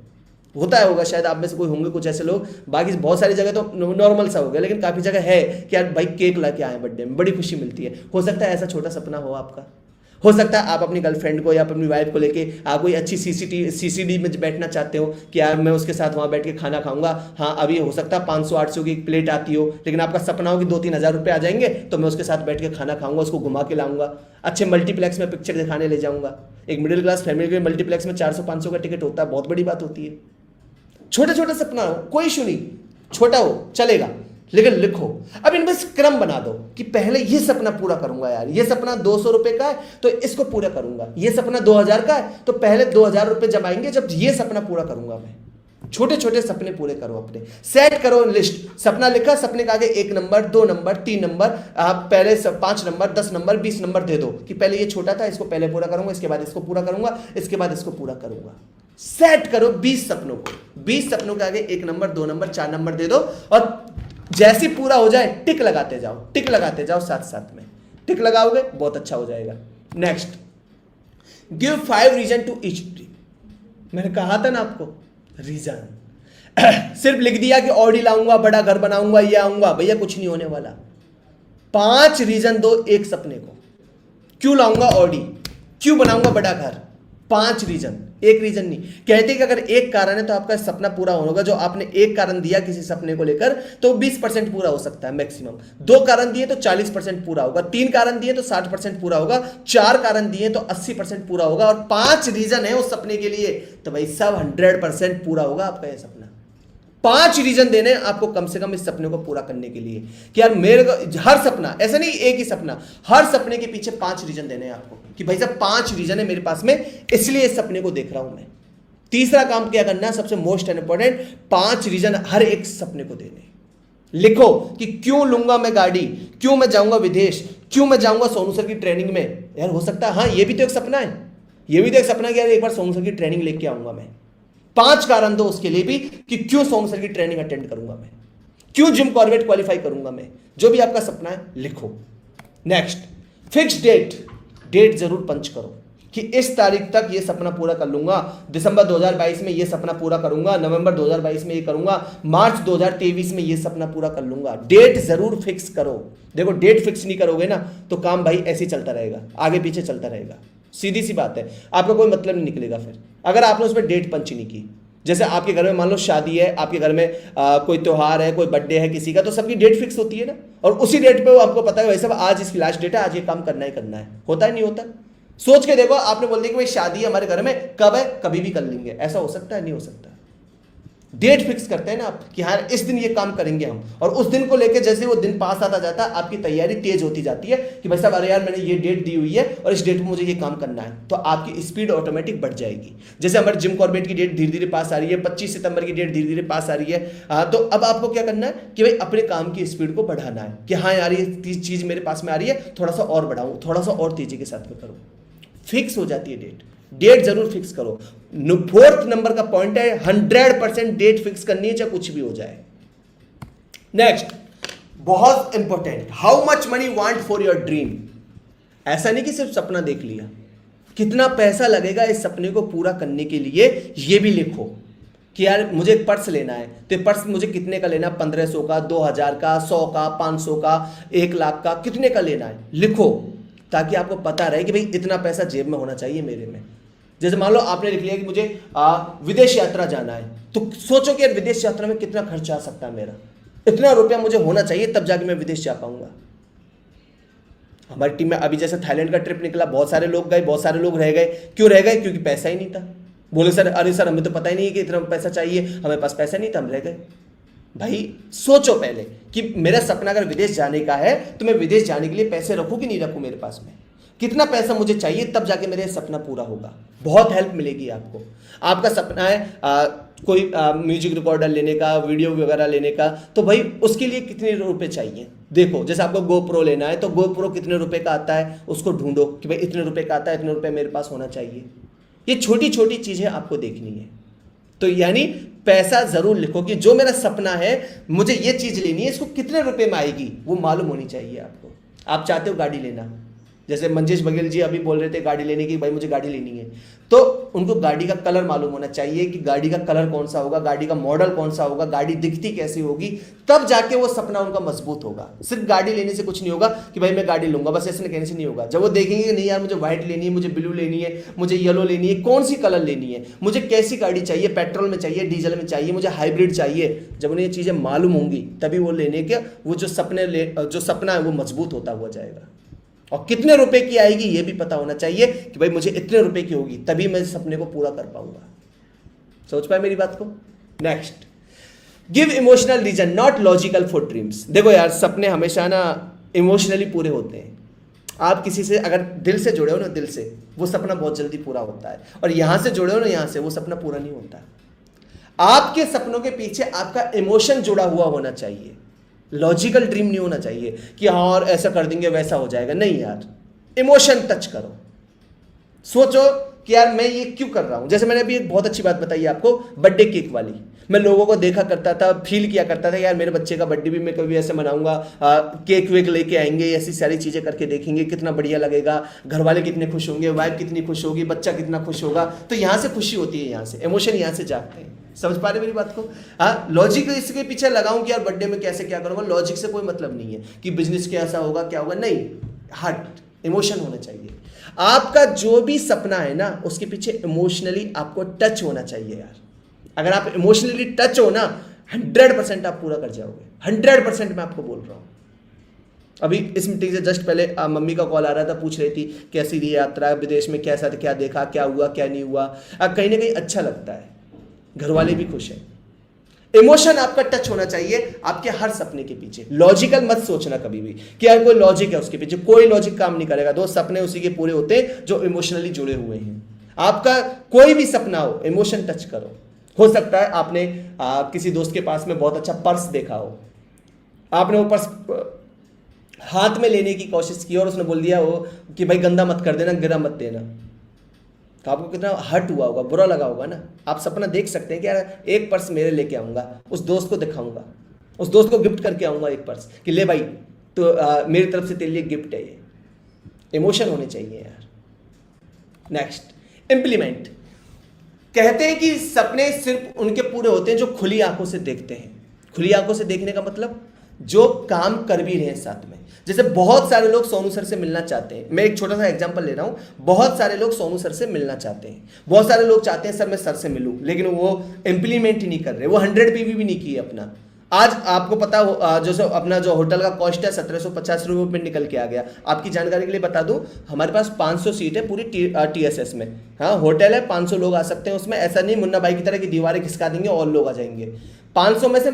होता है, होगा शायद आप में से कोई होंगे कुछ ऐसे लोग। बाकी बहुत सारी जगह तो नॉर्मल सा हो गया, लेकिन काफी जगह है कि यार भाई केक ला के आए बर्थडे में, बड़ी खुशी मिलती है। हो सकता है ऐसा छोटा सपना हो आपका। हो सकता है आप अपनी गर्लफ्रेंड को या अपनी वाइफ को लेके आप कोई अच्छी सीसीडी में बैठना चाहते हो कि यार मैं उसके साथ वहां बैठ के खाना खाऊंगा। हाँ, अभी हो सकता है 500-800 की एक प्लेट आती हो, लेकिन आपका सपना हो कि 2-3 हज़ार रुपये आ जाएंगे तो मैं उसके साथ बैठ के खाना खाऊंगा, उसको घुमा के लाऊंगा, अच्छे मल्टीप्लेक्स में पिक्चर दिखाने ले जाऊंगा। एक मिडिल क्लास फैमिली के मल्टीप्लेक्स में 400-500 का टिकट होता है, बहुत बड़ी बात होती है। छोटा छोटा सपना हो, कोई इशू नहीं, छोटा हो चलेगा, लेकिन लिखो। अब इनमें क्रम बना दो कि पहले ये सपना पूरा करूंगा, यार ये सपना 200 रुपए का है तो इसको पूरा करूंगा, ये सपना 2,000 का है तो पहले 2,000 रुपए जमाएंगे जब ये सपना पूरा करूंगा मैं। छोटे छोटे सपने पूरे करो अपने, सेट करो लिस्ट। सपना लिखा, सपने के आगे 1 नंबर, 2 नंबर, 3 नंबर, आप पहले 5 नंबर, 10 नंबर, 20 नंबर दे दो कि पहले ये छोटा था, इसको पहले पूरा करूंगा, इसके बाद इसको पूरा करूंगा, इसके बाद इसको पूरा करूंगा। सेट करो 20 सपनों को, 20 सपनों के आगे 1 नंबर, 2 नंबर, 4 नंबर दे दो और जैसे पूरा हो जाए टिक लगाते जाओ, टिक लगाते जाओ, साथ साथ में टिक लगाओगे बहुत अच्छा हो जाएगा। Next, give 5 reason to each dream. मैंने कहा था ना आपको रीजन, सिर्फ लिख दिया कि ऑडी लाऊंगा, बड़ा घर बनाऊंगा, ये आऊंगा, भैया कुछ नहीं होने वाला। 5 रीजन दो एक सपने को। क्यों लाऊंगा ऑडी, क्यों बनाऊंगा बड़ा घर, 5 रीजन, एक रीजन नहीं। कहते कि अगर एक कारण है तो आपका सपना पूरा होगा। जो आपने एक कारण दिया किसी सपने को लेकर तो 20% पूरा हो सकता है मैक्सिमम। 2 कारण दिए तो 40% पूरा होगा, 3 कारण दिए तो 60% पूरा होगा, 4 कारण दिए तो 80% पूरा होगा, और 5 रीजन है उस सपने के लिए तो भाई सब 100% पूरा होगा आपका यह सपना। 5 रीजन देने आपको कम से कम इस सपने को पूरा करने के लिए कि यार मेरे को हर सपना, ऐसा नहीं एक ही सपना, हर सपने के पीछे 5 रीजन देने हैं आपको कि भाई साहब 5 रीजन है मेरे पास में, इसलिए इस सपने को देख रहा हूं मैं। तीसरा काम क्या करना है, सबसे मोस्ट इंपॉर्टेंट, 5 रीजन हर एक सपने को देने। लिखो कि क्यों लूंगा मैं गाड़ी, क्यों मैं जाऊंगा विदेश, क्यों मैं जाऊंगा सोनू सर की ट्रेनिंग में। यार हो सकता है हाँ ये भी तो एक सपना है, ये भी तो एक सपना है कि यार एक बार सोनू सर की ट्रेनिंग लेके आऊंगा मैं। 5 कारण दो उसके लिए भी कि क्यों सोनू सर की ट्रेनिंग अटेंड करूंगा मैं, क्यों जिम कॉर्बेट क्वालिफाई करूंगा मैं। जो भी आपका सपना है लिखो। नेक्स्ट, फिक्स डेट, डेट जरूर पंच करो कि इस तारीख तक ये सपना पूरा कर लूंगा, दिसंबर 2022 में ये सपना पूरा करूंगा, नवंबर 2022 में ये करूंगा, मार्च 2023 में ये सपना पूरा कर लूंगा। डेट जरूर फिक्स करो। देखो डेट फिक्स नहीं करोगे ना तो काम भाई ऐसे ही चलता रहेगा, आगे पीछे चलता रहेगा, सीधी सी बात है, आपका कोई मतलब नहीं निकलेगा फिर अगर आपने उसमें डेट पंच नहीं की। जैसे आपके घर में मान लो शादी है, आपके घर में कोई त्योहार है, कोई बर्थडे है किसी का, तो सबकी डेट फिक्स होती है ना, और उसी डेट पे वो आपको पता है वैसे आज इसकी लास्ट डेट है, आज ये काम करना ही करना है। होता है नहीं होता? सोच के देखो, आपने बोल दिया कि भाई शादी है हमारे घर में, कब है, कभी भी कर लेंगे, ऐसा हो सकता है? नहीं हो सकता। डेट फिक्स करते हैं ना आप कि हाँ इस दिन ये काम करेंगे हम, और उस दिन को लेकर जैसे वो दिन पास आता जाता है आपकी तैयारी तेज होती जाती है कि भाई साहब अरे यार मैंने ये डेट दी हुई है और इस डेट में मुझे ये काम करना है, तो आपकी स्पीड ऑटोमेटिक बढ़ जाएगी। जैसे हमारे जिम कॉर्बेट की डेट धीरे धीरे पास आ रही है, 25 सितंबर की डेट धीरे धीरे पास आ रही है, तो अब आपको क्या करना है कि भाई अपने काम की स्पीड को बढ़ाना है कि हाँ यार ये चीज मेरे पास में आ रही है, थोड़ा सा और बढ़ाऊं, थोड़ा सा और तेजी के साथ में करूं। फिक्स हो जाती है डेट, डेट जरूर फिक्स करो। 4th नंबर का पॉइंट है 100% डेट फिक्स करनी है चाहे कुछ भी हो जाए। नेक्स्ट, बहुत important, how much money want for your dream. ऐसा नहीं कि सिर्फ सपना देख लिया, कितना पैसा लगेगा इस सपने को पूरा करने के लिए, ये भी लिखो कि यार मुझे एक पर्स लेना है, तो पर्स मुझे कितने का लेना, 1500 का, 2000 का, 100 का, 500 का, 1 लाख का, कितने का लेना है, लिखो, ताकि आपको पता रहे कि भाई इतना पैसा जेब में होना चाहिए मेरे में। जैसे मान लो आपने लिख लिया कि मुझे विदेश यात्रा जाना है, तो सोचो कि यार विदेश यात्रा में कितना खर्चा आ सकता है मेरा, इतना रुपया मुझे होना चाहिए तब जाके मैं विदेश जा पाऊंगा। हमारी टीम में अभी जैसे थाईलैंड का ट्रिप निकला, बहुत सारे लोग गए, बहुत सारे लोग रह गए। क्यों रह गए? क्योंकि पैसा ही नहीं था। बोले सर, अरे सर हमें तो पता ही नहीं है कि इतना पैसा चाहिए, हमें पास पैसा नहीं था, हम रह गए। भाई सोचो पहले कि मेरा सपना अगर विदेश जाने का है तो मैं विदेश जाने के लिए पैसे रखूं कि नहीं रखूं मेरे पास में, कितना पैसा मुझे चाहिए, तब जाके मेरा सपना पूरा होगा। बहुत हेल्प मिलेगी आपको। आपका सपना है कोई म्यूजिक रिकॉर्डर लेने का, वीडियो वगैरह लेने का, तो भाई उसके लिए कितने रुपए चाहिए। देखो जैसे आपको GoPro लेना है तो GoPro कितने रुपए का आता है, उसको ढूंढो कि भाई इतने रुपए का आता है, इतने रुपए मेरे पास होना चाहिए। ये छोटी छोटी चीजें आपको देखनी है। तो यानी पैसा जरूर लिखो कि जो मेरा सपना है मुझे ये चीज लेनी है, इसको कितने रुपए में आएगी वो मालूम होनी चाहिए आपको। आप चाहते हो गाड़ी लेना, जैसे मंजेश बघेल जी अभी बोल रहे थे गाड़ी लेने की, भाई मुझे गाड़ी लेनी है, तो उनको गाड़ी का कलर मालूम होना चाहिए कि गाड़ी का कलर कौन सा होगा, गाड़ी का मॉडल कौन सा होगा, गाड़ी दिखती कैसी होगी, तब जाके वो सपना उनका मजबूत होगा। सिर्फ गाड़ी लेने से कुछ नहीं होगा कि भाई मैं गाड़ी लूंगा बस, ऐसे कहने से नहीं होगा। जब वो देखेंगे कि नहीं यार मुझे व्हाइट लेनी है, मुझे ब्लू लेनी है, मुझे येलो लेनी है, कौन सी कलर लेनी है, मुझे कैसी गाड़ी चाहिए, पेट्रोल में चाहिए, डीजल में चाहिए, मुझे हाइब्रिड चाहिए, जब उन्हें ये चीज़ें मालूम होंगी तभी वो लेने के वो जो सपना है वो मजबूत होता हुआ जाएगा। और कितने रुपए की आएगी ये भी पता होना चाहिए कि भाई मुझे इतने रुपए की होगी तभी मैं सपने को पूरा कर पाऊंगा। सोच पाए मेरी बात को। Next, give emotional reason not logical for dreams. देखो यार सपने हमेशा ना इमोशनली पूरे होते हैं। आप किसी से अगर दिल से जुड़े हो ना, दिल से, वो सपना बहुत जल्दी पूरा होता है, और यहां से जुड़े हो ना, यहां से, वो सपना पूरा नहीं होता। आपके सपनों के पीछे आपका इमोशन जुड़ा हुआ होना चाहिए। लॉजिकल ड्रीम नहीं होना चाहिए कि हाँ और ऐसा कर देंगे वैसा हो जाएगा, नहीं यार, इमोशन टच करो। सोचो कि यार मैं ये क्यों कर रहा हूं। जैसे मैंने अभी एक बहुत अच्छी बात बताई आपको, बर्थडे केक वाली। मैं लोगों को देखा करता था, फील किया करता था यार मेरे बच्चे का बर्थडे भी मैं कभी ऐसे मनाऊंगा, केक वेक लेके आएंगे, ऐसी सारी चीजें करके देखेंगे, कितना बढ़िया लगेगा, घर वाले कितने खुश होंगे, वाइफ कितनी खुश होगी, बच्चा कितना खुश होगा। तो यहां से खुशी होती है, यहां से इमोशन यहां से जागते हैं। समझ पा रहे मेरी बात को। हाँ, लॉजिक इसके पीछे लगाऊं कि यार बर्थडे में कैसे क्या करूंगा, लॉजिक से कोई मतलब नहीं है कि बिजनेस कैसा होगा क्या होगा, नहीं, हार्ट इमोशन होना चाहिए। आपका जो भी सपना है ना उसके पीछे इमोशनली आपको टच होना चाहिए यार। अगर आप इमोशनली टच हो ना, 100% आप पूरा कर जाओगे, 100% मैं आपको बोल रहा हूं। अभी इस मीटिंग से जस्ट पहले मम्मी का कॉल आ रहा था, पूछ रही थी कैसी रही यात्रा, विदेश में कैसा, क्या देखा, क्या हुआ क्या नहीं हुआ। कहीं ना कहीं अच्छा लगता है, घर वाले भी खुश हैं। इमोशन आपका टच होना चाहिए आपके हर सपने के पीछे। लॉजिकल मत सोचना कभी भी कि यार कोई लॉजिक है उसके पीछे, कोई लॉजिक काम नहीं करेगा। दो सपने उसी के पूरे होते हैं जो इमोशनली जुड़े हुए हैं। आपका कोई भी सपना हो, इमोशन टच करो। हो सकता है आपने किसी दोस्त के पास में बहुत अच्छा पर्स देखा हो, आपने वो पर्स हाथ में लेने की कोशिश की और उसने बोल दिया हो कि भाई गंदा मत कर देना, गिरा मत देना, तो आपको कितना हर्ट हुआ होगा, बुरा लगा होगा ना। आप सपना देख सकते हैं कि यार एक पर्स मेरे लेके आऊंगा, उस दोस्त को दिखाऊंगा, उस दोस्त को गिफ्ट करके आऊंगा एक पर्स कि ले भाई तो मेरी तरफ से तेरे लिए गिफ्ट है ये। इमोशन होने चाहिए यार। Next, implement. कहते हैं कि सपने सिर्फ उनके पूरे होते हैं जो खुली आंखों से देखते हैं। खुली आंखों से देखने का मतलब जो काम कर भी रहे हैं साथ में। जैसे बहुत सारे लोग सोनू सर से मिलना चाहते हैं, मैं एक छोटा सा एग्जांपल ले रहा हूं। बहुत सारे लोग सोनू सर से मिलना चाहते हैं, बहुत सारे लोग चाहते हैं सर मैं सर से मिलूं, लेकिन वो इंप्लीमेंट ही नहीं कर रहे, वो 100 PV भी नहीं किए अपना। आज आपको पता हो अपना जो होटल का कॉस्ट है 1750 रुपये में निकल के आ गया। आपकी जानकारी के लिए बता दूं, हमारे पास 500 सीट है पूरी TSS में। हाँ, होटल है, 500 लोग आ सकते हैं उसमें। ऐसा नहीं मुन्ना भाई की तरह की दीवारें खिसका देंगे और लोग आ जाएंगे। 500 में से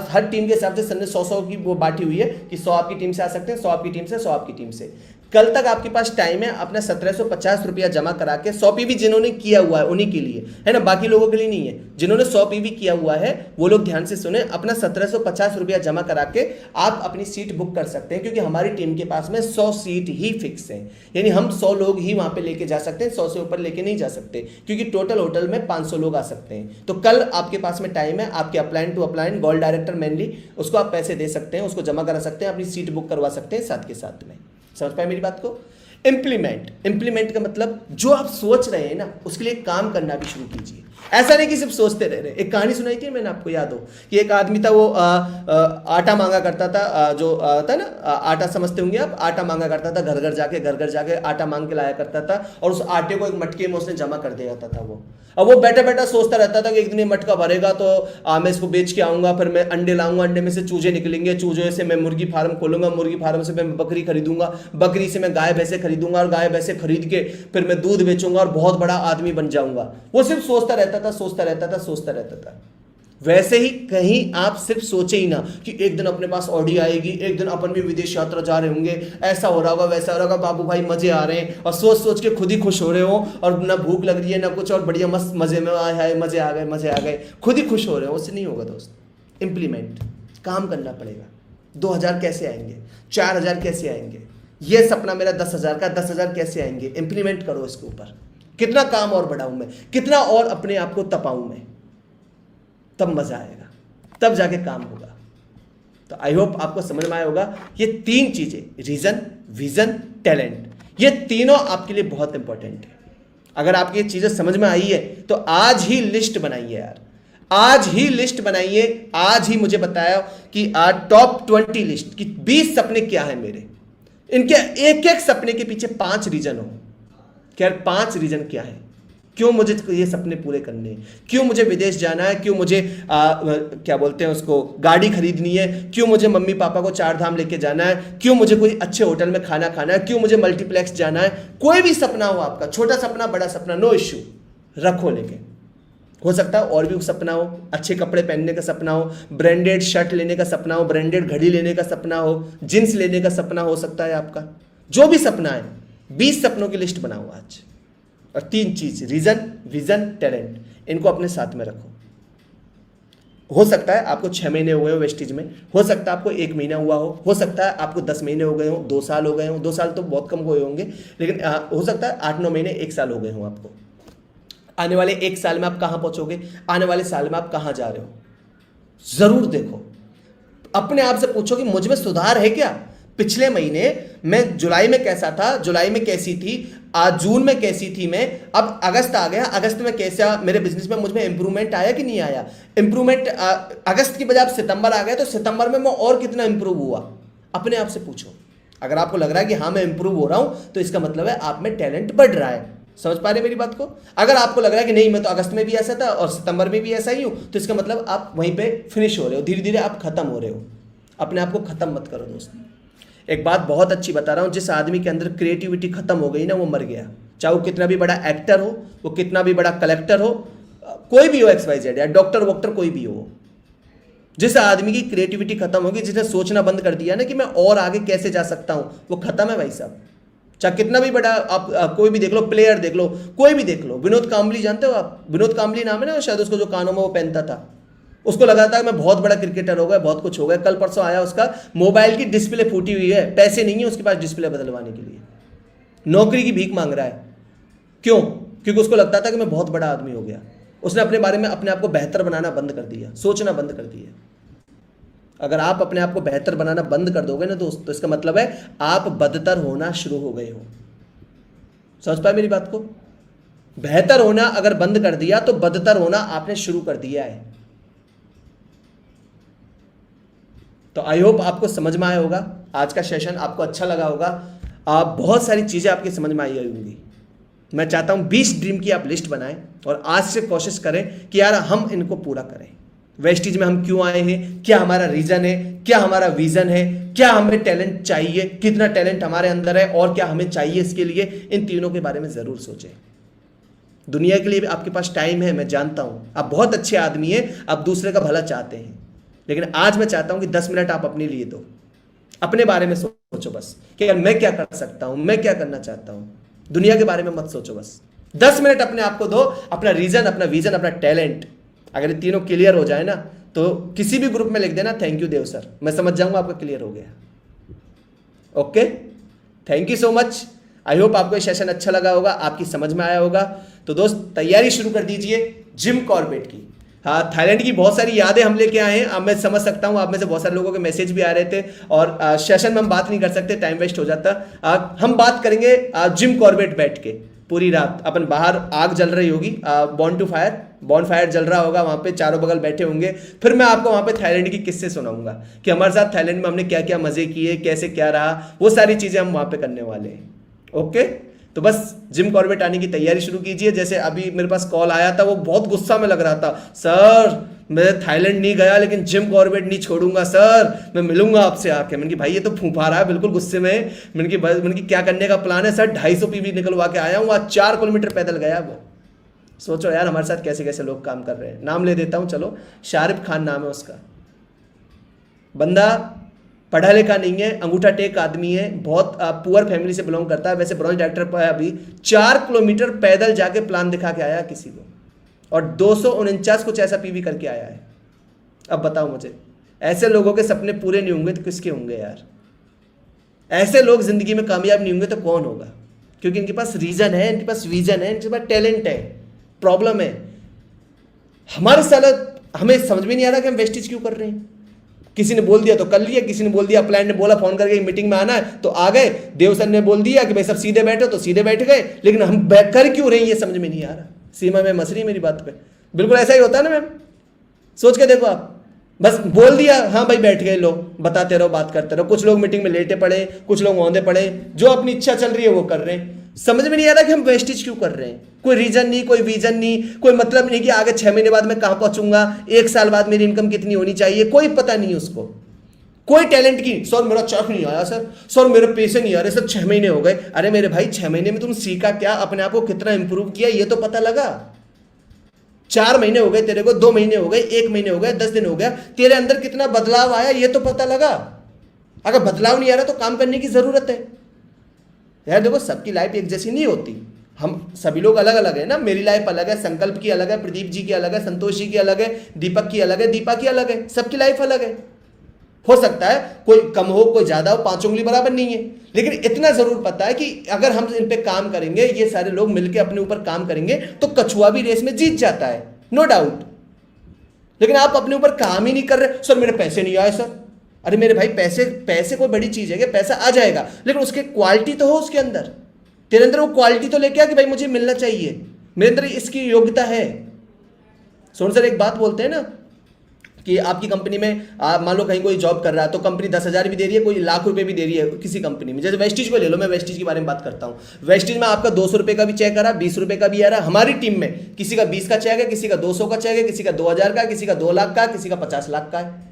हर टीम के हिसाब से सर ने 100 की वो बांटी हुई है कि 100 आपकी टीम से आ सकते हैं, 100 आपकी टीम से, 100 आपकी टीम से। कल तक आपके पास टाइम है अपना 1750 रुपया जमा करा के 100 पीवी जिन्होंने किया हुआ है उन्हीं के लिए है ना, बाकी लोगों के लिए नहीं है। जिन्होंने 100 पीवी किया हुआ है वो लोग ध्यान से सुने, अपना 1750 रुपया जमा करा के आप अपनी सीट बुक कर सकते हैं, क्योंकि हमारी टीम के पास में 100 सीट ही फिक्स है, यानी हम 100 लोग ही वहां पे लेके जा सकते हैं, 100 से ऊपर लेके नहीं जा सकते, क्योंकि टोटल होटल में 500 लोग आ सकते हैं। तो कल आपके पास में टाइम है, आपके upline to upline gold director mainly उसको आप पैसे दे सकते हैं, उसको जमा करा सकते हैं, अपनी सीट बुक करवा सकते हैं साथ के साथ में। समझ पाए मेरी बात को? इंप्लीमेंट का मतलब जो आप सोच रहे हैं ना उसके लिए काम करना भी शुरू कीजिए। ऐसा नहीं कि सिर्फ सोचते रह रहे। एक कहानी सुनाई थी मैंने आपको, याद हो कि एक आदमी था वो आटा मांगा करता था, जो था ना आटा समझते होंगे आप, आटा मांगा करता था, घर घर जाके आटा मांग के लाया करता था, और उस आटे को एक मटके में उसने जमा कर दिया था वो। अब वो बैठा बैठा सोचता रहता था कि एक दिन ये मटका भरेगा तो मैं इसको बेच के आऊंगा, फिर मैं अंडे लाऊंगा, अंडे में से चूजे निकलेंगे, चूजे से मैं मुर्गी फार्म खोलूंगा, मुर्गी फार्म से मैं बकरी खरीदूंगा, बकरी से मैं गाय भैंसे खरीदूंगा, और गाय भैंसे खरीद के फिर मैं दूध बेचूंगा और बहुत बड़ा आदमी बन जाऊंगा। वो सिर्फ सोचता रहता था। वैसे ही कहीं आप सिर्फ सोचे ही ना कि एक दिन अपने पास ऑडी आएगी, एक दिन अपन भी विदेश यात्रा जा रहे होंगे, ऐसा हो रहा होगा, वैसा हो रहा होगा, बाबू भाई मजे आ रहे हैं, और सोच सोच के खुद ही खुश हो रहे हो, और ना भूख लग रही है ना कुछ, और बढ़िया मस्त मजे में आए, मजे आ गए, खुद ही खुश हो रहे हो। उससे नहीं होगा दोस्त। इंप्लीमेंट, काम करना पड़ेगा। 2000 कैसे आएंगे, 4000 कैसे आएंगे, ये सपना मेरा 10,000 का, 10,000 कैसे आएंगे, इंप्लीमेंट करो इसके ऊपर। कितना काम और बढ़ाऊं मैं, कितना और अपने आप को तपाऊं मैं, तब मजा आएगा, तब जाके काम होगा। तो आई होप आपको समझ में आया होगा। ये 3 चीजें, रीजन, विजन, टैलेंट, ये तीनों आपके लिए बहुत इंपॉर्टेंट है। अगर आपकी ये चीजें समझ में आई है तो आज ही लिस्ट बनाइए यार, आज ही लिस्ट बनाइए। आज ही मुझे बताया कि आज टॉप 20 लिस्ट कि 20 सपने क्या है मेरे, इनके एक एक सपने के पीछे 5 रीजन हो। क्या 5 रीजन क्या है, क्यों मुझे ये सपने पूरे करने हैं, क्यों मुझे विदेश जाना है, क्यों मुझे क्या बोलते हैं उसको, गाड़ी खरीदनी है, क्यों मुझे मम्मी पापा को 4 धाम लेके जाना है, क्यों मुझे कोई अच्छे होटल में खाना खाना है, क्यों मुझे मल्टीप्लेक्स जाना है। कोई भी सपना हो आपका, छोटा सपना बड़ा सपना, नो इश्यू, रखो लेके। हो सकता है और भी सपना हो, अच्छे कपड़े पहनने का सपना हो, ब्रांडेड शर्ट लेने का सपना हो, ब्रांडेड घड़ी लेने का सपना हो, जींस लेने का सपना हो सकता है आपका। जो भी सपना है, 20 सपनों की लिस्ट बनाओ आज, और 3 चीज, रीजन, विजन, टैलेंट, इनको अपने साथ में रखो। हो सकता है आपको 6 महीने हुए हो वेस्टिज में, हो सकता है आपको 1 महीना हुआ हो सकता है आपको 10 महीने हो गए हो, 2 साल हो गए हो, 2 साल तो बहुत कम हुए होंगे, लेकिन हो सकता है 8-9 महीने, 1 साल हो गए हो आपको। आने वाले 1 साल में आप कहां पहुंचोगे, आने वाले साल में आप कहां जा रहे हो, जरूर देखो। अपने आप से पूछो कि मुझ में सुधार है क्या। पिछले महीने मैं जुलाई में कैसा था, जुलाई में कैसी थी, आज जून में कैसी थी मैं, अब अगस्त आ गया, अगस्त में कैसा मेरे बिजनेस में मुझ में इंप्रूवमेंट आया कि नहीं आया। इंप्रूवमेंट अगस्त की बजाय अब सितंबर आ गया, तो सितंबर में मैं और कितना इंप्रूव हुआ, अपने आप से पूछो। अगर आपको लग रहा है कि हाँ मैं इंप्रूव हो रहा हूं, तो इसका मतलब है आप में टैलेंट बढ़ रहा है। समझ पा रहे मेरी बात को? अगर आपको लग रहा है कि नहीं मैं तो अगस्त में भी ऐसा था और सितंबर में भी ऐसा ही हूं, तो इसका मतलब आप वहीं पे फिनिश हो रहे हो, धीरे धीरे आप खत्म हो रहे हो। अपने आप को खत्म मत करो दोस्त। एक बात बहुत अच्छी बता रहा हूं, जिस आदमी के अंदर क्रिएटिविटी खत्म हो गई ना, वो मर गया। चाहे वो कितना भी बड़ा एक्टर हो, वो कितना भी बड़ा कलेक्टर हो, कोई भी हो, XYZ या डॉक्टर वॉक्टर कोई भी हो, जिस आदमी की क्रिएटिविटी खत्म होगी, जिसने सोचना बंद कर दिया ना कि मैं और आगे कैसे जा सकता हूं, वो खत्म है भाई साहब। चाहे कितना भी बड़ा आप कोई भी देख लो, प्लेयर देख लो, कोई भी देख लो। विनोद कांबली जानते हो आप? विनोद कांबली नाम है ना शायद उसको, जो कानों में वो पहनता था। उसको लगा था मैं बहुत बड़ा क्रिकेटर हो गया, बहुत कुछ हो गया। कल परसों आया, उसका मोबाइल की डिस्प्ले फूटी हुई है, पैसे नहीं है उसके पास डिस्प्ले बदलवाने के लिए, नौकरी की भीख मांग रहा है। क्यों? क्योंकि उसको लगता था कि मैं बहुत बड़ा आदमी हो गया। उसने अपने बारे में अपने आप को बेहतर बनाना बंद कर दिया, सोचना बंद कर दिया। अगर आप अपने आप को बेहतर बनाना बंद कर दोगे ना दोस्त, तो इसका मतलब है आप बदतर होना शुरू हो गए हो। समझ पाए मेरी बात को? बेहतर होना अगर बंद कर दिया तो बदतर होना आपने शुरू कर दिया है। तो आई होप आपको समझ में आया होगा, आज का सेशन आपको अच्छा लगा होगा। आप बहुत सारी चीजें आपकी समझ में आई होंगी। मैं चाहता हूं 20 ड्रीम की आप लिस्ट बनाएं और आज से कोशिश करें कि यार हम इनको पूरा करें। वेस्टिज में हम क्यों आए हैं, क्या हमारा रीजन है, क्या हमारा विजन है, क्या हमें टैलेंट चाहिए, कितना टैलेंट हमारे अंदर है और क्या हमें चाहिए इसके लिए, इन तीनों के बारे में जरूर सोचें। दुनिया के लिए भी आपके पास टाइम है, मैं जानता हूं आप बहुत अच्छे आदमी हैं, आप दूसरे का भला चाहते हैं, लेकिन आज मैं चाहता हूं कि 10 मिनट आप अपने लिए दो, अपने बारे में सोचो बस कि यार मैं क्या कर सकता हूं, मैं क्या करना चाहता हूं। दुनिया के बारे में मत सोचो। बस 10 मिनट अपने आप को दो, अपना रीजन, अपना विजन, अपना टैलेंट, अगर ये तीनों क्लियर हो जाए ना तो किसी भी ग्रुप में लिख देना थैंक यू देव सर, मैं समझ जाऊंगा आपका क्लियर हो गया। Okay, thank you so much. I hope आपको ये सेशन अच्छा लगा होगा, आपकी समझ में आया होगा। तो दोस्त तैयारी शुरू कर दीजिए जिम कॉर्बेट की। हाँ, थाईलैंड की बहुत सारी यादें हम लेके आए हैं। अब मैं समझ सकता हूँ आप में से बहुत सारे लोगों के मैसेज भी आ रहे थे, और सेशन में हम बात नहीं कर सकते, टाइम वेस्ट हो जाता। हम बात करेंगे जिम कॉर्बेट बैठ के पूरी रात। अपन बाहर आग जल रही होगी, बॉन फायर जल रहा होगा, वहाँ पे चारों बगल बैठे होंगे। फिर मैं आपको वहाँ पे थाईलैंड की किस्से सुनाऊंगा कि हमारे साथ थाईलैंड में हमने क्या क्या मजे किए, कैसे क्या रहा, वो सारी चीज़ें हम वहाँ पे करने वाले हैं। ओके, तो बस जिम कॉर्बेट आने की तैयारी शुरू कीजिए। जैसे अभी मेरे पास कॉल आया था, वो बहुत गुस्सा में लग रहा था, सर मैं थाईलैंड नहीं गया लेकिन जिम कॉर्बेट नहीं छोड़ूंगा सर, मैं मिलूंगा आपसे आके। मैंने कि भाई ये तो फूफा रहा है, बिल्कुल गुस्से में। मैंने कि क्या करने का प्लान है सर? 250 पीवी निकलवा के आया हूँ, आज 4 किलोमीटर पैदल गया वो। सोचो यार हमारे साथ कैसे कैसे लोग काम कर रहे हैं। नाम ले देता हूँ, चलो, शारिफ खान नाम है उसका। बंदा पढ़ा लिखा नहीं है, अंगूठा टेक आदमी है, बहुत पुअर फैमिली से बिलोंग करता है। वैसे ब्रॉन्ज डायरेक्टर पर अभी 4 किलोमीटर पैदल जाके प्लान दिखा के आया किसी को, और 249 कुछ ऐसा पीवी करके आया है। अब बताओ मुझे, ऐसे लोगों के सपने पूरे नहीं होंगे तो किसके होंगे यार? ऐसे लोग जिंदगी में कामयाब नहीं होंगे तो कौन होगा? क्योंकि इनके पास रीजन है, इनके पास विजन है, इनके पास टैलेंट है। प्रॉब्लम है हमारे साथ, हमें समझ में नहीं आ रहा कि हम वेस्टेज क्यों कर रहे हैं। किसी ने बोल दिया तो कर लिया, किसी ने बोल दिया, प्लान ने बोला फोन करके मीटिंग में आना है तो आ गए, देव सर ने बोल दिया कि भाई सब सीधे बैठो तो सीधे बैठ गए, लेकिन हम कर क्यों रहे हैं ये समझ में नहीं आ रहा। सीमा में मस रही मेरी बात पे, बिल्कुल ऐसा ही होता है ना मैम। सोच के देखो आप, बस बोल दिया हाँ भाई बैठ गए, लोग बताते रहो, बात करते रहो। कुछ लोग मीटिंग में लेटे पड़े, कुछ लोग औंधे पड़े, जो अपनी इच्छा चल रही है वो कर रहे हैं। समझ में नहीं आ रहा कि हम वेस्टेज क्यों कर रहे हैं। कोई रीजन नहीं, कोई विजन नहीं, कोई मतलब नहीं कि आगे 6 महीने बाद मैं कहां पहुंचूंगा, 1 साल बाद मेरी इनकम कितनी होनी चाहिए, कोई पता नहीं उसको। कोई टैलेंट की, सर मेरा चेक नहीं आया सर मेरे पैसे नहीं आ रहे सर, 6 महीने हो गए। अरे मेरे भाई 6 महीने में तुम सीखा क्या, अपने आप को कितना इंप्रूव किया ये तो पता लगा। 4 महीने हो गए तेरे को, 2 महीने हो गए, 1 महीने हो गए, 10 दिन हो गया, तेरे अंदर कितना बदलाव आया ये तो पता लगा। अगर बदलाव नहीं आ रहा तो काम करने की जरूरत है यार। देखो सबकी लाइफ एक जैसी नहीं होती, हम सभी लोग अलग अलग है ना। मेरी लाइफ अलग है, संकल्प की अलग है, प्रदीप जी की अलग है, संतोष जी की अलग है, दीपक की अलग है, दीपा की अलग है, सबकी लाइफ अलग है। हो सकता है कोई कम हो, कोई ज्यादा हो, 5 उंगली बराबर नहीं है, लेकिन इतना जरूर पता है कि अगर हम इन पे काम करेंगे, ये सारे लोग मिलकर अपने ऊपर काम करेंगे तो कछुआ भी रेस में जीत जाता है, नो डाउट। लेकिन आप अपने ऊपर काम ही नहीं कर रहे। सर मेरे पैसे नहीं आए सर। अरे मेरे भाई पैसे कोई बड़ी चीज है कि पैसा आ जाएगा, लेकिन उसके क्वालिटी तो हो उसके अंदर। तेरे अंदर वो क्वालिटी तो लेके आ कि भाई मुझे मिलना चाहिए, मेरे अंदर इसकी योग्यता है। सोन सर एक बात बोलते हैं ना कि आपकी कंपनी में मान लो कहीं कोई जॉब कर रहा है तो कंपनी 10,000 भी दे रही है, कोई लाख रुपए भी दे रही है किसी कंपनी में। जैसे वेस्टेज को ले लो, मैं वेस्टेज के बारे में बात करता हूँ। वेस्टेज में आपका 200 रुपये का भी चेक आ रहा है, 20 रुपये का भी आ रहा है। हमारी टीम में किसी का 20 का चेक है, किसी का 200 का चेक है, किसी का 2,000 का, किसी का 2 लाख का, किसी का 50 लाख का है।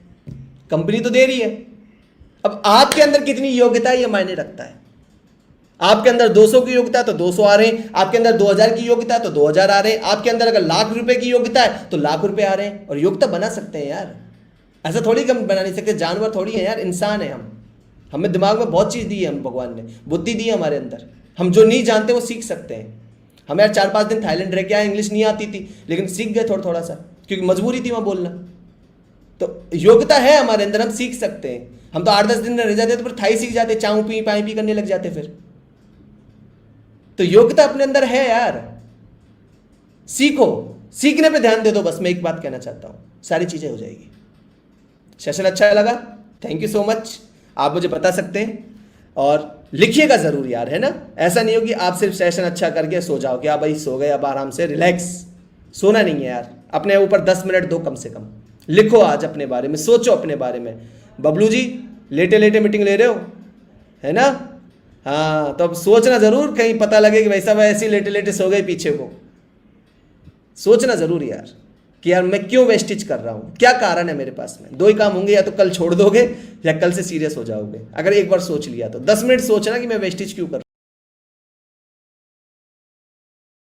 कंपनी तो दे रही है। अब आपके अंदर कितनी योग्यता है ये मायने रखता है। आपके अंदर 200 की योग्यता है तो 200 आ रहे हैं, आपके अंदर 2,000 की योग्यता है तो 2,000 आ रहे हैं, आपके अंदर अगर लाख रुपए की योग्यता है तो लाख रुपए आ रहे हैं। और योग्यता बना सकते हैं यार, ऐसा थोड़ी कम बना नहीं सकते। जानवर थोड़ी है यार, इंसान है हम। हमें दिमाग में बहुत चीज़ दी है, हम भगवान ने बुद्धि दी है हमारे अंदर। हम जो नहीं जानते वो सीख सकते हैं। हमें यार 4-5 दिन थाईलैंड रह के आए, इंग्लिश नहीं आती थी लेकिन सीख गए थोड़ा थोड़ा सा, क्योंकि मजबूरी थी वहाँ बोलना। तो योग्यता है हमारे अंदर, हम सीख सकते हैं। हम तो 8-10 दिन रह जाते तो फिर थाई सीख जाते, चाऊ पी पाई पी करने लग जाते फिर। तो योग्यता अपने अंदर है यार, सीखो, सीखने पे ध्यान दे दो। बस मैं एक बात कहना चाहता हूं, सारी चीजें हो जाएगी। सेशन अच्छा लगा, थैंक यू सो मच। आप मुझे बता सकते हैं और लिखिएगा जरूर यार, है ना। ऐसा नहीं हो कि आप सिर्फ सेशन अच्छा करके सो जाओ कि आप भाई सो गए, अब आराम से रिलैक्स। सोना नहीं है यार, अपने ऊपर 10 मिनट दो कम से कम। लिखो आज अपने बारे में, सोचो अपने बारे में। बबलू जी लेटे लेटे मीटिंग ले रहे हो, है ना। हाँ तो अब सोचना जरूर, कहीं पता लगे कि भाई साहब ऐसे लेटे लेटे सो गए पीछे को। सोचना जरूर यार कि यार मैं क्यों वेस्टेज कर रहा हूँ, क्या कारण है मेरे पास में। 2 ही काम होंगे, या तो कल छोड़ दोगे या कल से सीरियस हो जाओगे। अगर एक बार सोच लिया तो 10 मिनट सोचना कि मैं वेस्टेज क्यों कर रहा हूँ।